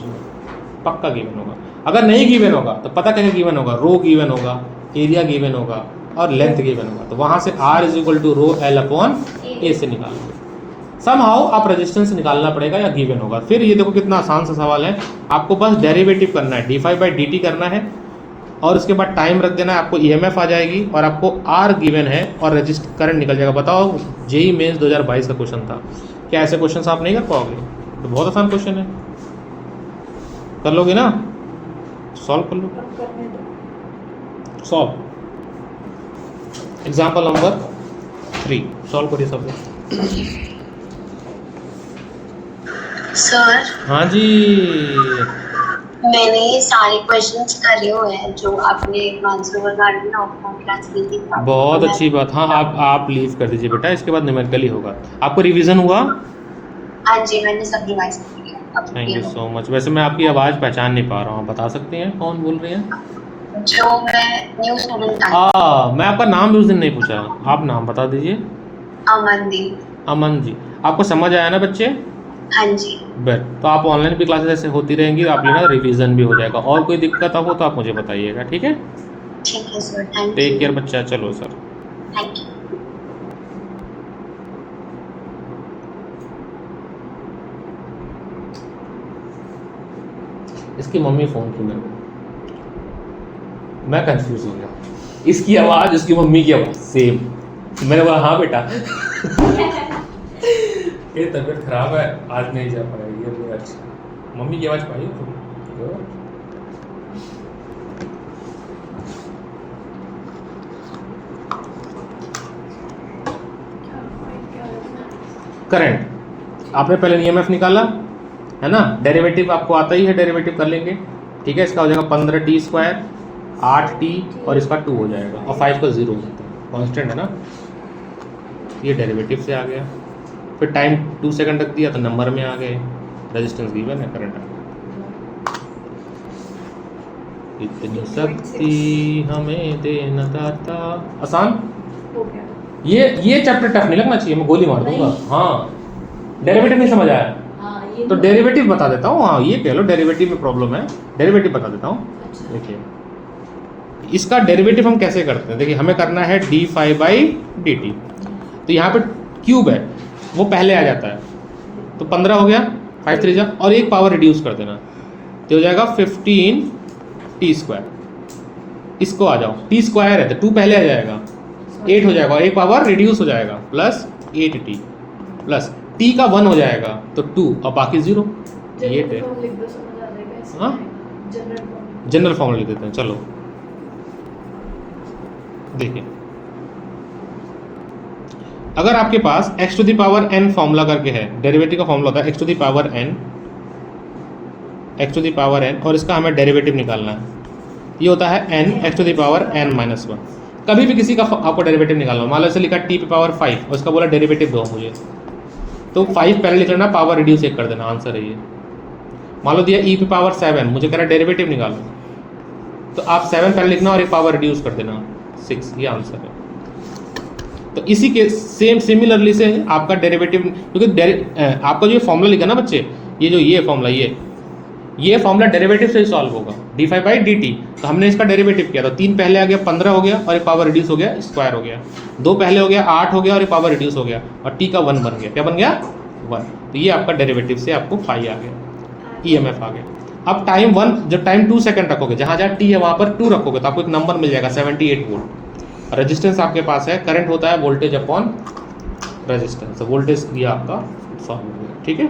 Speaker 1: पक्का गिवन होगा। अगर नहीं गिवन होगा तो पता कैसे गिवन होगा? रो गिवन होगा, एरिया गिवन होगा और लेंथ गिवन होगा। तो वहाँ से R = rho L upon A से निकालोगे। समहाउ आप रेजिस्टेंस निकालना पड़ेगा या गिवन होगा। फिर ये देखो कितना आसान सा सवाल है, आपको बस डेरिवेटिव करना है, d∅/dt करना है और उसके बाद टाइम रख देना है, आपको EMF आ जाएगी और आपको R गिवन है और करंट निकल जाएगा। बताओ JEE मेंस 2022 का क्वेश्चन था, क्या ऐसे क्वेश्चन आप नहीं कर पाओगे? तो बहुत आसान क्वेश्चन है, कर लोगे ना? सॉल्व कर लो, सॉल्व। एग्जाम्पल नंबर 3 सॉल्व करिए सब लोग।
Speaker 3: सर
Speaker 1: हाँ जी,
Speaker 3: मैंने ये सारे क्वेश्चंस करे हुए हैं जो आपने मानसरोवर गार्डन ऑफ क्लास ली थी।
Speaker 1: बहुत अच्छी बात। हाँ आप लीव कर दीजिए बेटा, इसके बाद न्यूमेरिकल ही होगा। आपको रिवीजन हुआ?
Speaker 3: हाँ जी मैंने सब रिवाइज कर लिया।
Speaker 1: Thank you so much. वैसे मैं आपकी आवाज़ पहचान नहीं पा रहा हूँ, बता सकते हैं कौन बोल रही हैं?
Speaker 3: जो मैं न्यू स्टूडेंट
Speaker 1: मैं आपका नाम भी उस दिन नहीं पूछा, आप नाम बता दीजिए।
Speaker 3: अमनदीप।
Speaker 1: अमन जी। आपको समझ आया ना बच्चे?
Speaker 3: हाँ जी।
Speaker 1: बेट, तो आप ऑनलाइन भी क्लासेस ऐसे होती रहेंगी, आप लेना, रिवीजन भी हो जाएगा। और कोई दिक्कत हो तो आप मुझे बताइएगा, ठीक है?
Speaker 3: ठीक है sir, thank you.
Speaker 1: Take care बच्चा। चलो सर,
Speaker 3: थैंक यू।
Speaker 1: इसकी मम्मी फ़ोन की मेरे को, मैं कंफ्यूज हो गया। इसकी आवाज़ इसकी मम्मी की आवाज़ सेम। मैंने बोला हाँ बेटा ये तबीयत खराब है, आज नहीं जा पाएगी। ये अच्छा, मम्मी की आवाज़ पाई तो करंट आपने पहले EMF निकाला है ना, डेरिवेटिव आपको आता ही है, डेरिवेटिव कर लेंगे, ठीक है? इसका हो जाएगा 15t² 8t और इसका 2 हो जाएगा और 5 का 0 होता है, कांस्टेंट है ना। ये डेरिवेटिव से आ गया। फिर टाइम 2 सेकंड रख दिया तो नंबर में आ गए, रेजिस्टेंस गिवन है, करंट आ गया। इतनी शक्ति हमें देना दाता। आसान
Speaker 4: हो गया।
Speaker 1: ये चैप्टर टफ नहीं लगना चाहिए, मैं गोली मार दूंगा। हाँ, डेरिवेटिव नहीं समझ आया तो डेरिवेटिव बता देता हूँ। हाँ, ये कह लो डेरिवेटिव में प्रॉब्लम है, डेरिवेटिव बता देता हूँ। देखिए इसका डेरिवेटिव हम कैसे करते हैं, देखिए हमें करना है D five by D T. तो यहाँ पे क्यूब है वो पहले आ जाता है, तो 15 हो गया, 5 3 जा, और एक पावर रिड्यूस कर देना तो हो जाएगा 15 टी स्क्वायर। इसको आ जाओ, टी स्क्वायर है तो 2 पहले आ जाएगा, 8 हो जाएगा, एक पावर रिड्यूस हो जाएगा प्लस 8t प्लस t का 1 हो जाएगा तो 2 और बाकी 0। ये है
Speaker 2: फॉर्म लिख दो, समझ आ जाएगा ऐसे।
Speaker 1: हाँ?
Speaker 2: General form.
Speaker 1: जनरल फॉर्मूला लिख देते हैं। चलो देखिए, अगर आपके पास x to the power n formula करके है, डेरिवेटिव का फॉर्मूला होता है x to the power n, और इसका हमें डेरिवेटिव निकालना है। ये होता है n x to the power n minus 1। कभी भी किसी का आपको डेरिवेटिव निकालना हो, मान लो इसे लिखा t पे पावर 5 और इसका बोला डेरिवेटिव दो मुझे, तो 5 पहले लिख लेना, पावर रिड्यूस 1 कर देना, आंसर है ये। मान लो दिया e पे पावर 7, मुझे कह रहा है डेरिवेटिव निकालो, तो आप 7 पहले लिखना और एक पावर रिड्यूस कर देना 6, ये आंसर है। तो इसी के सिमिलरली से आपका डेरिवेटिव, क्योंकि आपका जो ये फॉर्मूला लिखा ना बच्चे, ये फॉर्मूला ये फॉर्मूला डेरिवेटिव से ही सॉल्व होगा, D five by D T. तो हमने इसका डेरिवेटिव किया, तो 3 पहले आ गया 15 हो गया और एक पावर रिड्यूस हो गया स्क्वायर हो गया, 2 पहले हो गया 8 हो गया और एक पावर रिड्यूस हो गया, और टी का 1 बन गया। क्या बन गया? 1। तो ये आपका डेरिवेटिव से आपको फाई आ गया, EMF आ गया। अब टाइम 1, जब टाइम 2 सेकंड रखोगे, जहाँ जहाँ टी है वहाँ पर 2 रखोगे तो आपको एक नंबर मिल जाएगा 78 वोल्ट। रेजिस्टेंस आपके पास है, करंट होता है वोल्टेज अपॉन रेजिस्टेंस, वोल्टेज ये आपका सॉल्व हो गया। ठीक है,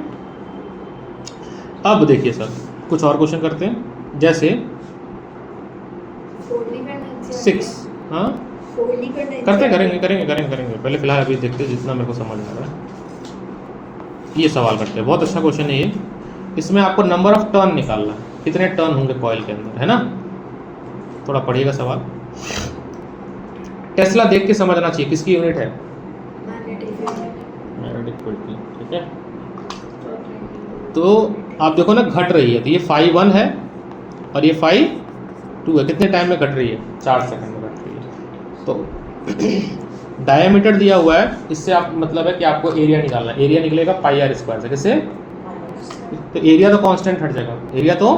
Speaker 1: अब देखिए सर कुछ और क्वेश्चन करते हैं, जैसे 6। हाँ करेंगे, पहले फिलहाल अभी देखते हैं जितना मेरे को समझ आ रहा है। ये सवाल करते हैं, बहुत अच्छा क्वेश्चन है ये। इसमें आपको नंबर ऑफ टर्न निकालना है, कितने टर्न होंगे कॉइल के अंदर, है ना। थोड़ा पढ़िएगा सवाल। टेस्ला देख के समझना चाहिए, किसकी यूनिट है? मैग्नेटिक फील्ड की। ठीक है, तो आप देखो ना घट रही है, तो ये फाई 1 है और ये फाई 2 है। कितने टाइम में घट रही है? 4 सेकंड में घट रही है। तो डायमीटर दिया हुआ है, इससे आप मतलब है कि आपको एरिया निकालना है। एरिया निकलेगा पाई आर स्क्वायर से। किससे? तो एरिया तो कांस्टेंट हट जाएगा, एरिया तो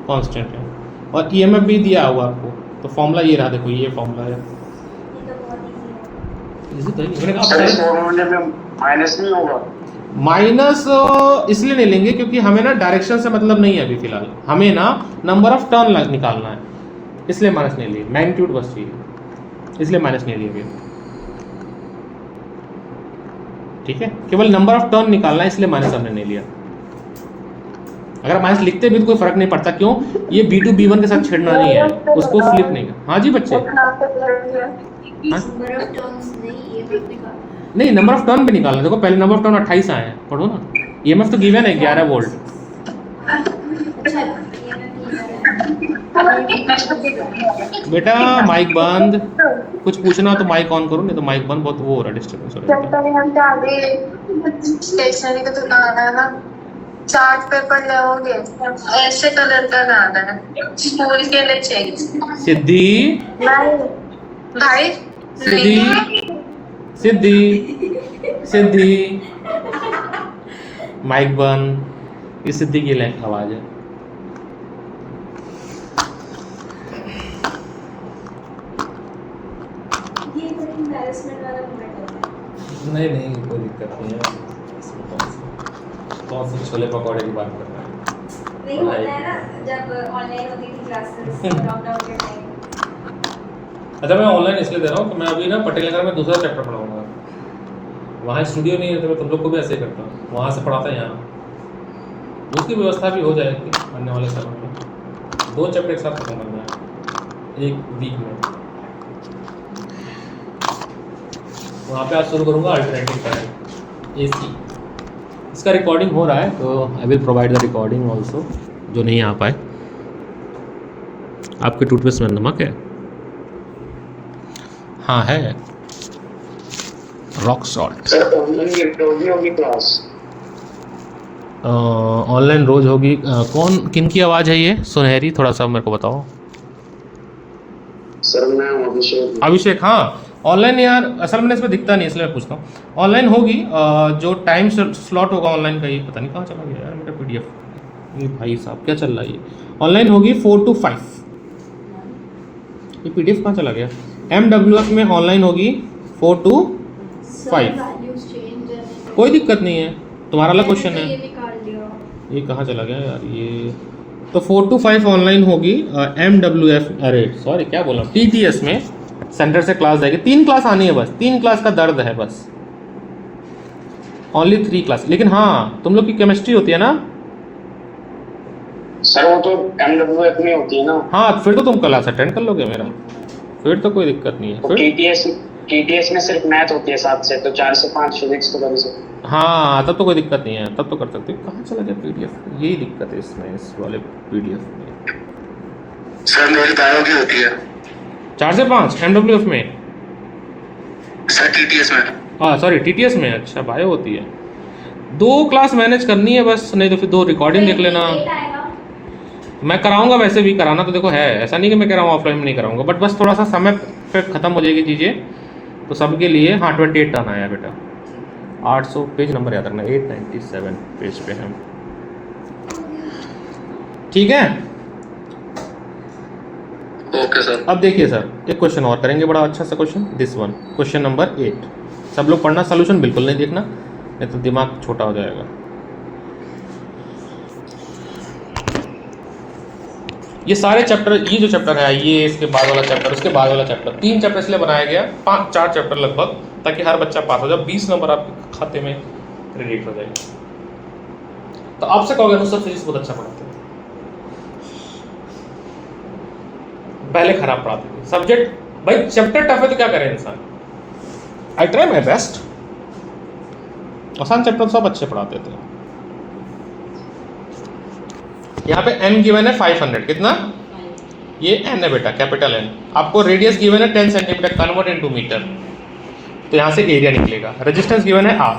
Speaker 1: कांस्टेंट है, और EMF भी दिया हुआ आपको। तो फॉर्मूला ये रहा, देखो ये फॉर्मूला है।
Speaker 6: माइनस नहीं होगा?
Speaker 1: माइनस इसलिए नहीं लेंगे क्योंकि हमें ना डायरेक्शन से मतलब नहीं है अभी फिलहाल, हमें ना नंबर ऑफ टर्न निकालना है, इसलिए माइनस नहीं लिए। मैग्नीट्यूड बस चाहिए, इसलिए माइनस नहीं लिए गए। ठीक है, केवल नंबर ऑफ टर्न निकालना है, इसलिए माइनस हमने नहीं लिया। अगर माइनस लिखते भी तो कोई फर्क नहीं पड़ता, क्यों? ये B2 B1 के साथ छेड़ना नहीं है, उसको फ्लिप नहीं। हाँ जी बच्चे, नहीं नंबर ऑफ टर्न भी निकालना। देखो पहले नंबर ऑफ टर्न 28 आए हैं, पढ़ो ना। EMF तो गिवन है 11 वोल्ट। बेटा माइक बंद, कुछ पूछना तो माइक ऑन करो, नहीं तो माइक बंद, बहुत वो हो रहा है, डिस्टर्बेंस हो रहा है।
Speaker 3: स्टेशनरी का दुकान है ना, चार्ट पेपर लोगे, ऐसे कलर का लाना है, स्कूल के लिए चाहिए।
Speaker 1: सिद्धि
Speaker 3: भाई
Speaker 1: सिद्धि माइक बंद। ये सिद्धि की आवाज है।
Speaker 4: ये तो embarrassment वाला moment होता है।
Speaker 1: नहीं कोई दिक्कत नहीं है। कौन से छोले पकौड़े की बात कर रहे हैं?
Speaker 4: नहीं होता है ना, जब ऑनलाइन होती थी क्लासेस लॉकडाउन के टाइम।
Speaker 1: अच्छा, मैं ऑनलाइन इसलिए दे रहा हूँ कि मैं अभी ना पटेल नगर में दूसरा चैप्टर पढ़ाऊंगा। वहाँ स्टूडियो नहीं है तो मैं तुम लोग को भी ऐसे ही करता हूँ, वहाँ से पढ़ाता है यहाँ। उसकी व्यवस्था भी हो जाएगी आने वाले समय में। 2 चैप्टर एक साथ खत्म करना है एक वीक में। वहाँ पे आज शुरू करूँगा अल्टरनेटिव करंट, AC। इसका रिकॉर्डिंग हो रहा है, तो I will provide the recording also, जो नहीं आ पाए। आपके टूथपेस्ट में नमक है? हाँ है, रॉक सॉल्ट। ऑनलाइन रोज होगी। कौन, किन की आवाज़ है ये सुनहरी? थोड़ा सा मेरे को बताओ।
Speaker 6: सर मैं अभिषेक।
Speaker 1: अभिषेक, हाँ ऑनलाइन यार असल में इसमें दिखता नहीं, इसलिए मैं पूछता हूँ। ऑनलाइन होगी, जो टाइम स्लॉट होगा ऑनलाइन का, ये पता नहीं कहाँ चला गया यार मेरा PDF। ये भाई साहब क्या चल रहा है ये। ऑनलाइन होगी 4 to 5। ये PDF कहाँ चला गया। MWF में ऑनलाइन होगी 4 to 5। कोई दिक्कत नहीं है, तुम्हारा अलग क्वेश्चन है।
Speaker 2: ये निकाल लिया।
Speaker 1: ये कहाँ चला गया यार ये। तो 4 to 5 ऑनलाइन होगी MWF, अरे सॉरी क्या बोला, TTS में सेंटर से क्लास जाएगी। 3 क्लास आनी है बस, 3 क्लास का दर्द है बस, ओनली 3 क्लास। लेकिन हाँ तुम लोग की केमिस्ट्री होती है ना
Speaker 6: सर, वो तो MWF में होती है ना।
Speaker 1: हाँ, फिर तो तुम क्लास अटेंड कर लोगे मेरा, फिर तो कोई दिक्कत नहीं है।
Speaker 6: तो
Speaker 1: फिर
Speaker 6: TTS में सिर्फ मैथ होती है 7 से, तो 4 से 5 फिजिक्स तो कर ही सकते।
Speaker 1: हाँ तब तो कोई दिक्कत नहीं है, तब तो कर सकते हो। कहाँ चला गया PDF, यही दिक्कत है इसमें, इस वाले PDF में।
Speaker 7: सर मेरी बायो की होती है
Speaker 1: 4 से 5 MWF में,
Speaker 7: सर TTS में।
Speaker 1: हाँ सॉरी TTS में। अच्छा बायो होती है, 2 क्लास मैनेज करनी है बस, नहीं तो फिर 2 रिकॉर्डिंग देख लेना। मैं कराऊंगा, वैसे भी कराना तो देखो है, ऐसा नहीं कि मैं कह रहा हूँ ऑफलाइन में नहीं कराऊंगा, बट बस थोड़ा सा समय पे ख़त्म हो जाएगी चीज़ें तो सबके लिए। हाँ 28 टर्न आया बेटा, 800 पेज नंबर याद रखना, 897 पेज पे हम। ठीक है,
Speaker 7: ओके सर।
Speaker 1: अब देखिए सर, एक क्वेश्चन और करेंगे, बड़ा अच्छा सा question, this one, question number 8। सब लोग पढ़ना, सोल्यूशन बिल्कुल नहीं देखना, नहीं तो दिमाग छोटा हो जाएगा। ये सारे चैप्टर, ये जो चैप्टर है, ये इसके बाद वाला चैप्टर, उसके बाद वाला चैप्टर, 3 चैप्टर इसलिए बनाया गया, 4 चैप्टर लगभग, ताकि हर बच्चा पास हो जाए, 20 नंबर आपके खाते में क्रेडिट हो जाएगा। तो आपसे कहोगे अनुसार फिजिक्स बहुत अच्छा पढ़ाते हैं, पहले खराब पढ़ाते थे सब्जेक्ट। भाई चैप्टर टफ है तो क्या करे इंसान, आई ट्राई माई बेस्ट। आसान चैप्टर सब अच्छे पढ़ाते थे। यहाँ पे n गिवन है 500, कितना, ये n है बेटा, कैपिटल N। आपको रेडियस गिवन है 10 सेंटीमीटर, कन्वर्ट इनटू मीटर, तो यहाँ से एरिया निकलेगा। रेजिस्टेंस गिवन है R,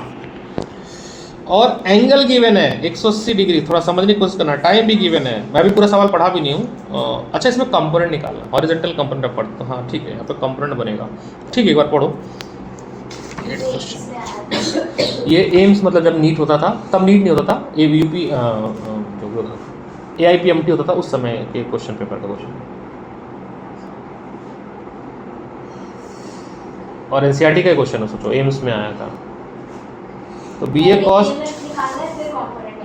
Speaker 1: और एंगल गिवन है 180 डिग्री। थोड़ा समझने की कोशिश करना, टाइम भी गिवन है, मैं भी पूरा सवाल पढ़ा भी नहीं हूँ। अच्छा इसमें कंपोनेंट निकालना, हॉरिजॉन्टल कंपोनेंट पढ़ता, हाँ ठीक है, यहाँ पे कंपोनेंट बनेगा। ठीक है, एक बार पढ़ो। ये एम्स मतलब जब नीट होता था, तब नीट नहीं होता था, ABUP जो भी होता था, AIPMT होता था, उस समय के क्वेश्चन पेपर का क्वेश्चन। और NCERT का क्वेश्चन है, सोचो एम्स में आया था। तो BA कॉस्ट,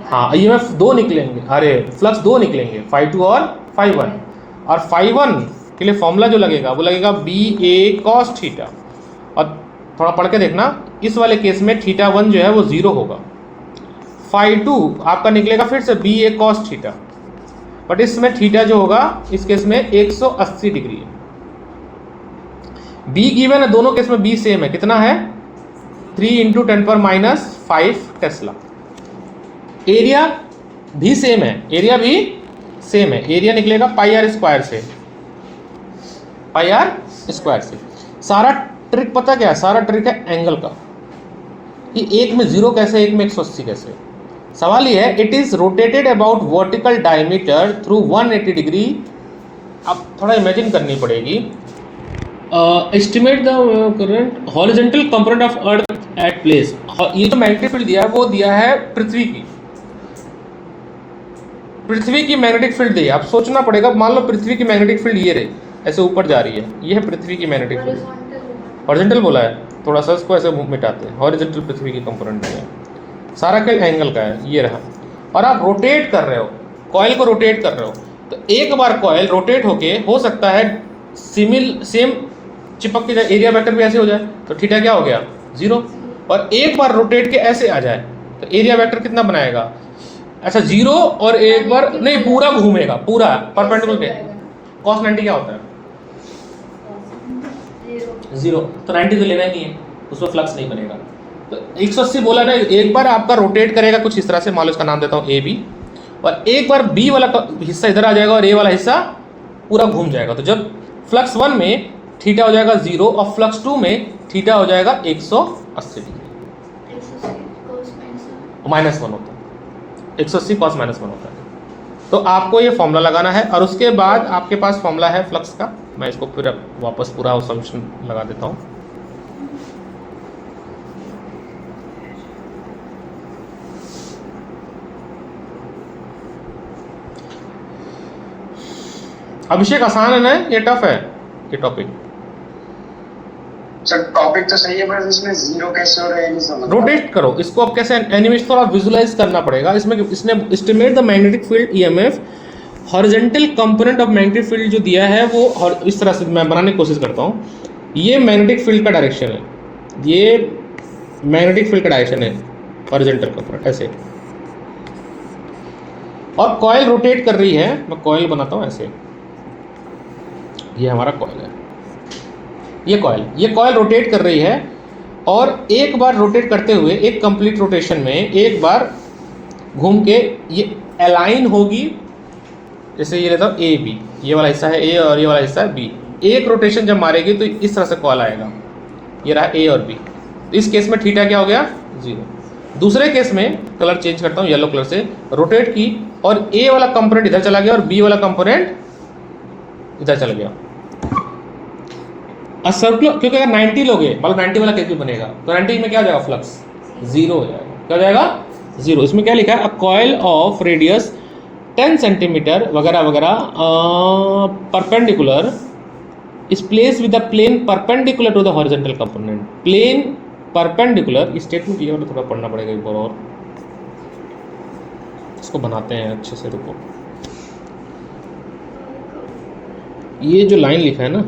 Speaker 1: हाँ EMF 2 निकलेंगे, अरे फ्लक्स 2 निकलेंगे, 5.2 और 5.1। और 5.1 के लिए फॉर्मूला जो लगेगा वो लगेगा BA cos थीटा। और थोड़ा पढ़ के देखना, इस वाले केस में θ1 जो है वो 0 होगा। 5.2 आपका निकलेगा फिर से BA cos थीटा, बट इसमें थीटा जो होगा इस केस में 180 डिग्री है। B गिवन है, दोनों केस में B सेम है, कितना है 3 × 10⁻⁵ टेस्ला। एरिया भी सेम है, एरिया भी सेम है, एरिया निकलेगा πr² से, πr² से। सारा ट्रिक पता क्या है, सारा ट्रिक है एंगल का, कि एक में 0 कैसे, एक में 180 कैसे। सवाल ये है, it is rotated about vertical diameter through 180 degree. अब थोड़ा इमेजिन करनी पड़ेगी। Estimate the current horizontal component of earth at place. ये जो मैग्नेटिक फील्ड दिया है वो दिया है पृथ्वी की, पृथ्वी की मैग्नेटिक फील्ड दी है। अब सोचना पड़ेगा, मान लो पृथ्वी की मैग्नेटिक फील्ड ये रही, ऐसे ऊपर जा रही है, ये है पृथ्वी की मैग्नेटिक फील्ड। हॉरिजॉन्टल बोला है, थोड़ा सा इसको ऐसे मिटाते हैं, हॉरिजॉन्टल पृथ्वी की कंपोनेंट है, सारा खेल एंगल का है, ये रहा। और आप रोटेट कर रहे हो, कॉइल को रोटेट कर रहे हो, तो एक बार कॉइल रोटेट होके हो सकता है सेम चिपक के जाए, एरिया वेक्टर भी ऐसे हो जाए, तो थीटा क्या हो गया 0। और एक बार रोटेट के ऐसे आ जाए तो एरिया वेक्टर कितना बनाएगा, अच्छा 0, और एक बार नहीं पूरा घूमेगा, पूरा परपेंडिकुलर के। cos 90 क्या होता है 0, तो 90 तो लेना ही नहीं है, उसमें फ्लक्स नहीं बनेगा। तो 180 बोला ना, एक बार आपका रोटेट करेगा कुछ इस तरह से, मान लो इसका नाम देता हूँ AB, और एक बार B वाला हिस्सा इधर आ जाएगा और A वाला हिस्सा पूरा घूम जाएगा। तो जब फ्लक्स 1 में थीटा हो जाएगा 0 और फ्लक्स 2 में थीटा हो जाएगा 180 डिग्री, -1 होता है, 180 cos -1 होता है। तो आपको ये फॉर्मूला लगाना है, और उसके बाद आपके पास फॉर्मूला है फ्लक्स का, मैं इसको फिर वापस पूरा सॉल्यूशन लगा देता हूँ। अभिषेक आसान है ना, ये टफ है ये टॉपिक।
Speaker 6: सर टॉपिक तो सही है बस इसमें जीरो कैसे हो रहा है ये नहीं समझ।
Speaker 1: रोटेट करो इसको, अब कैसे एनिमेशन थोड़ा विजुलाइज करना पड़ेगा इसमें। इसने estimate the magnetic field EMF, horizontal component of magnetic field जो दिया है वो, और इस तरह से मैं बनाने की कोशिश करता हूँ। ये मैग्नेटिक फील्ड का डायरेक्शन है, ये मैग्नेटिक फील्ड का डायरेक्शन है हॉरिजॉन्टल कंपोनेंट ऐसे, और कॉइल रोटेट कर रही है। मैं कॉइल बनाता हूँ ऐसे, ये हमारा कॉइल है, ये कॉइल रोटेट कर रही है, और एक बार रोटेट करते हुए एक कंप्लीट रोटेशन में एक बार घूम के ये अलाइन होगी। जैसे ये लेता हूँ ए बी, ये वाला हिस्सा है ए और ये वाला हिस्सा है बी। एक रोटेशन जब मारेगी तो इस तरह से कॉइल आएगा, ये रहा ए और बी। तो इस केस में थीटा क्या हो गया 0। दूसरे केस में कलर चेंज करता हूँ, येलो कलर से रोटेट की, और ए वाला कंपोनेंट इधर चला गया और बी वाला कंपोनेंट इधर चला गया। सर्कुलर, क्योंकि अगर 90 लोगे मतलब 90 वाला केस भी बनेगा, तो 90 में क्या हो जाएगा फ्लक्स 0 हो जाएगा। क्या हो जाएगा 0। इसमें क्या लिखा है, a coil of radius 10 centimetre वगैरह वगैरह perpendicular is place with the plane perpendicular to the horizontal component. Plane perpendicular statement ये वाला थोड़ा पढ़ना पड़ेगा एक बार, और इसको बनाते हैं अच्छे से। रुको, ये जो लाइन लिखा है ना,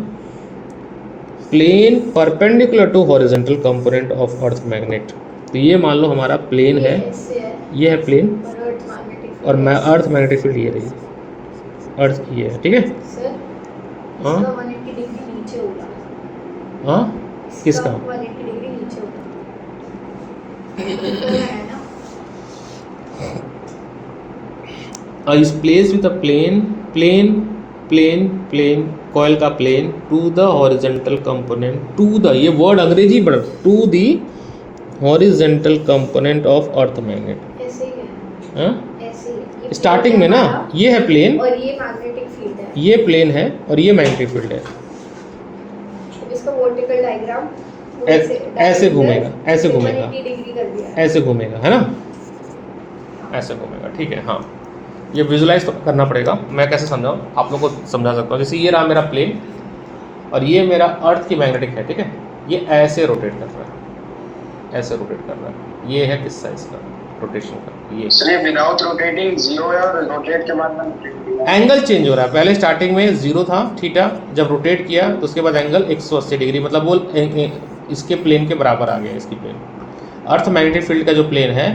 Speaker 1: plane perpendicular to horizontal component of earth magnet, तो ये मान लो हमारा प्लेन है, ये है प्लेन, और मैं अर्थ मैग्नेटिक फील्ड ये रही, अर्थ की है, ठीक है। हाँ
Speaker 2: 180 डिग्री नीचे होगा।
Speaker 1: हाँ किसका
Speaker 2: 180 डिग्री नीचे होगा
Speaker 1: is place with a plane coil का plane to the horizontal component, to the, ये वर्ड अंग्रेजी पढ़, to the horizontal component of earth magnet.
Speaker 2: ऐसे ही है,
Speaker 1: हाँ
Speaker 2: ऐसे ही।
Speaker 1: स्टार्टिंग में ना ये है प्लेन,
Speaker 2: और ये मैग्नेटिक फील्ड है,
Speaker 1: ये प्लेन है और ये मैग्नेटिक फील्ड है।
Speaker 2: इसका वर्टिकल डायग्राम
Speaker 1: ऐसे घूमेगा, ऐसे घूमेगा,
Speaker 2: 180 डिग्री कर दिया।
Speaker 1: ऐसे घूमेगा, है ना, ऐसे घूमेगा, ठीक है। हाँ ये विजुलाइज तो करना पड़ेगा। मैं कैसे समझाऊँ, आप लोग को समझा सकता हूँ। जैसे ये रहा मेरा प्लेन और ये मेरा अर्थ की मैग्नेटिक है, ठीक है। ये ऐसे रोटेट कर रहा है, ऐसे रोटेट कर रहा है, ये है किस साइज का रोटेशन का, ये
Speaker 6: सर ये विदाउट रोटेटिंग जीरो है और रोटेट के बाद में
Speaker 1: एंगल चेंज हो रहा है। पहले स्टार्टिंग में 0 था थीटा, जब रोटेट किया तो उसके बाद एंगल 180 डिग्री, मतलब वो इसके प्लेन के बराबर आ गया, इसकी प्लेन। अर्थ मैग्नेटिक फील्ड का जो प्लेन है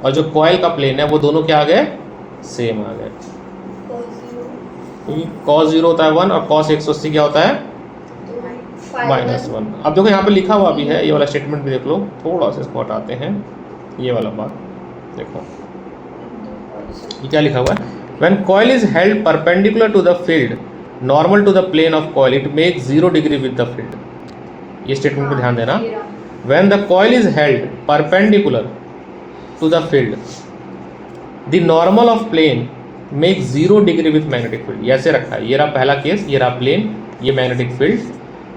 Speaker 1: और जो कॉइल का प्लेन है वो दोनों क्या आ गए, सेम आ गए। क्योंकि cos 0 होता है 1 और cos 180 क्या होता है -1। अब देखो यहाँ पे लिखा हुआ भी है, ये वाला स्टेटमेंट भी देख लो, थोड़ा सा इसको हटाते हैं, ये वाला बात देखो, ये क्या लिखा हुआ है, when coil is held perpendicular to the field normal to the plane of coil it make 0 degree with the field. ये स्टेटमेंट पे ध्यान देना, when the coil is held perpendicular to the field the normal of plane make 0 degree with magnetic field. ऐसे रखा है, ये रहा पहला केस, ये रहा प्लेन, ये मैग्नेटिक फील्ड,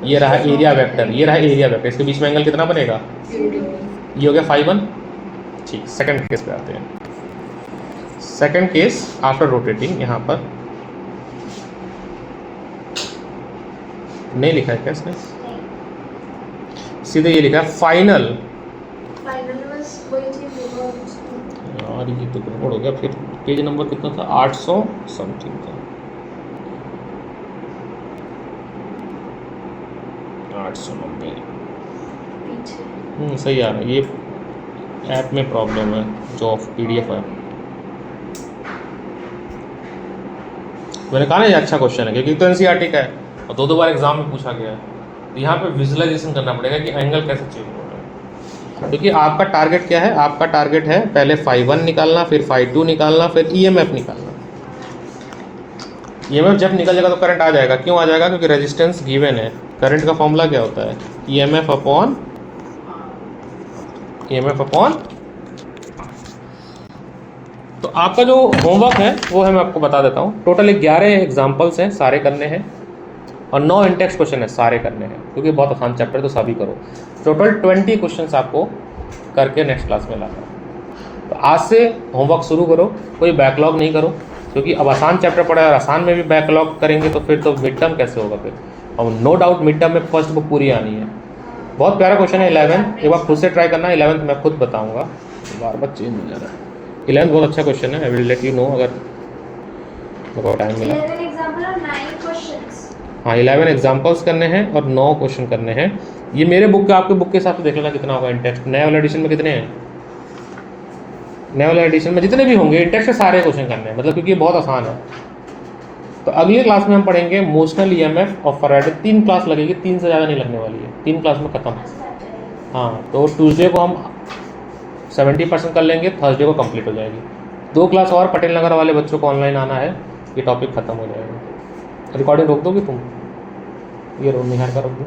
Speaker 1: ये रहा एरिया वेक्टर, ये रहा एरिया वेक्टर। इसके बीच में एंगल कितना बनेगा, ये हो गया φ1। ठीक, सेकंड केस पे आते हैं। सेकंड केस आफ्टर रोटेटिंग, यहाँ पर नहीं लिखा है क्या इसने, सीधे ये लिखा है फाइनल। यार ये तो गड़बड़ हो गया, फिर पेज नंबर कितना था, 800 समथिंग था, 890। सही आ रहा है, ये ऐप में प्रॉब्लम है जो PDF है। मैंने कहा ना ये अच्छा क्वेश्चन है, क्योंकि तो NCERT का है और 2 बार एग्जाम में पूछा गया है। तो यहाँ पे विजुअलाइजेशन करना पड़ेगा कि एंगल कैसे चेंज हो रहा है, क्योंकि आपका टारगेट क्या है, आपका टारगेट है पहले φ1 निकालना, फिर φ2 निकालना, फिर EMF निकालना। EMF जब निकल जाएगा तो करंट आ जाएगा। क्यों आ जाएगा, क्योंकि रेजिस्टेंस गिवन है। करंट का फॉर्मूला क्या होता है, EMF अपॉन तो आपका जो होमवर्क है वो है, मैं आपको बता देता हूँ। टोटल 11 एग्जाम्पल्स हैं, सारे करने हैं, और 9 इंटेक्स्ट क्वेश्चन है, सारे करने हैं, क्योंकि बहुत आसान चैप्टर है तो सभी करो। टोटल 20 क्वेश्चंस आपको करके नेक्स्ट क्लास में लाना है। तो आज से होमवर्क शुरू करो, कोई बैकलॉग नहीं करो, क्योंकि अब आसान चैप्टर पढ़ा है और आसान में भी बैकलॉग करेंगे तो फिर तो मिड टर्म कैसे होगा फिर। और नो डाउट मिड टर्म में फर्स्ट बुक पूरी आनी है। बहुत प्यारा क्वेश्चन है 11th, एक बार खुद से ट्राई करना। 11th मैं खुद बताऊँगा, बार बार चेंज हो जा रहा है। 11th बहुत अच्छा क्वेश्चन है, I will let you know अगर मेरे को टाइम मिला।
Speaker 4: 11 एग्जांपल और 9 क्वेश्चंस।
Speaker 1: हाँ 11 एग्जाम्पल्स करने हैं और 9 क्वेश्चन करने हैं। ये मेरे बुक के आपके बुक के हिसाब से देख लेना कितना होगा। इंटेक्स्ट नए वाले एडिशन में कितने हैं, नए वाले एडिशन में जितने भी होंगे इंटेक्स्ट के सारे क्वेश्चन करने हैं, मतलब क्योंकि ये बहुत आसान है। तो अगली क्लास में हम पढ़ेंगे मोशनल ईएमएफ और फैराडे। 3 क्लास लगेगी, 3 से ज़्यादा नहीं लगने वाली है, 3 क्लास में ख़त्म। हाँ तो ट्यूसडे को हम 70% कर लेंगे, थर्सडे को कंप्लीट हो जाएगी। 2 क्लास और पटेल नगर वाले बच्चों को ऑनलाइन आना है, ये टॉपिक ख़त्म हो जाएगा। रिकॉर्डिंग रोक दोगे तुम, ये निहार का रोक दो।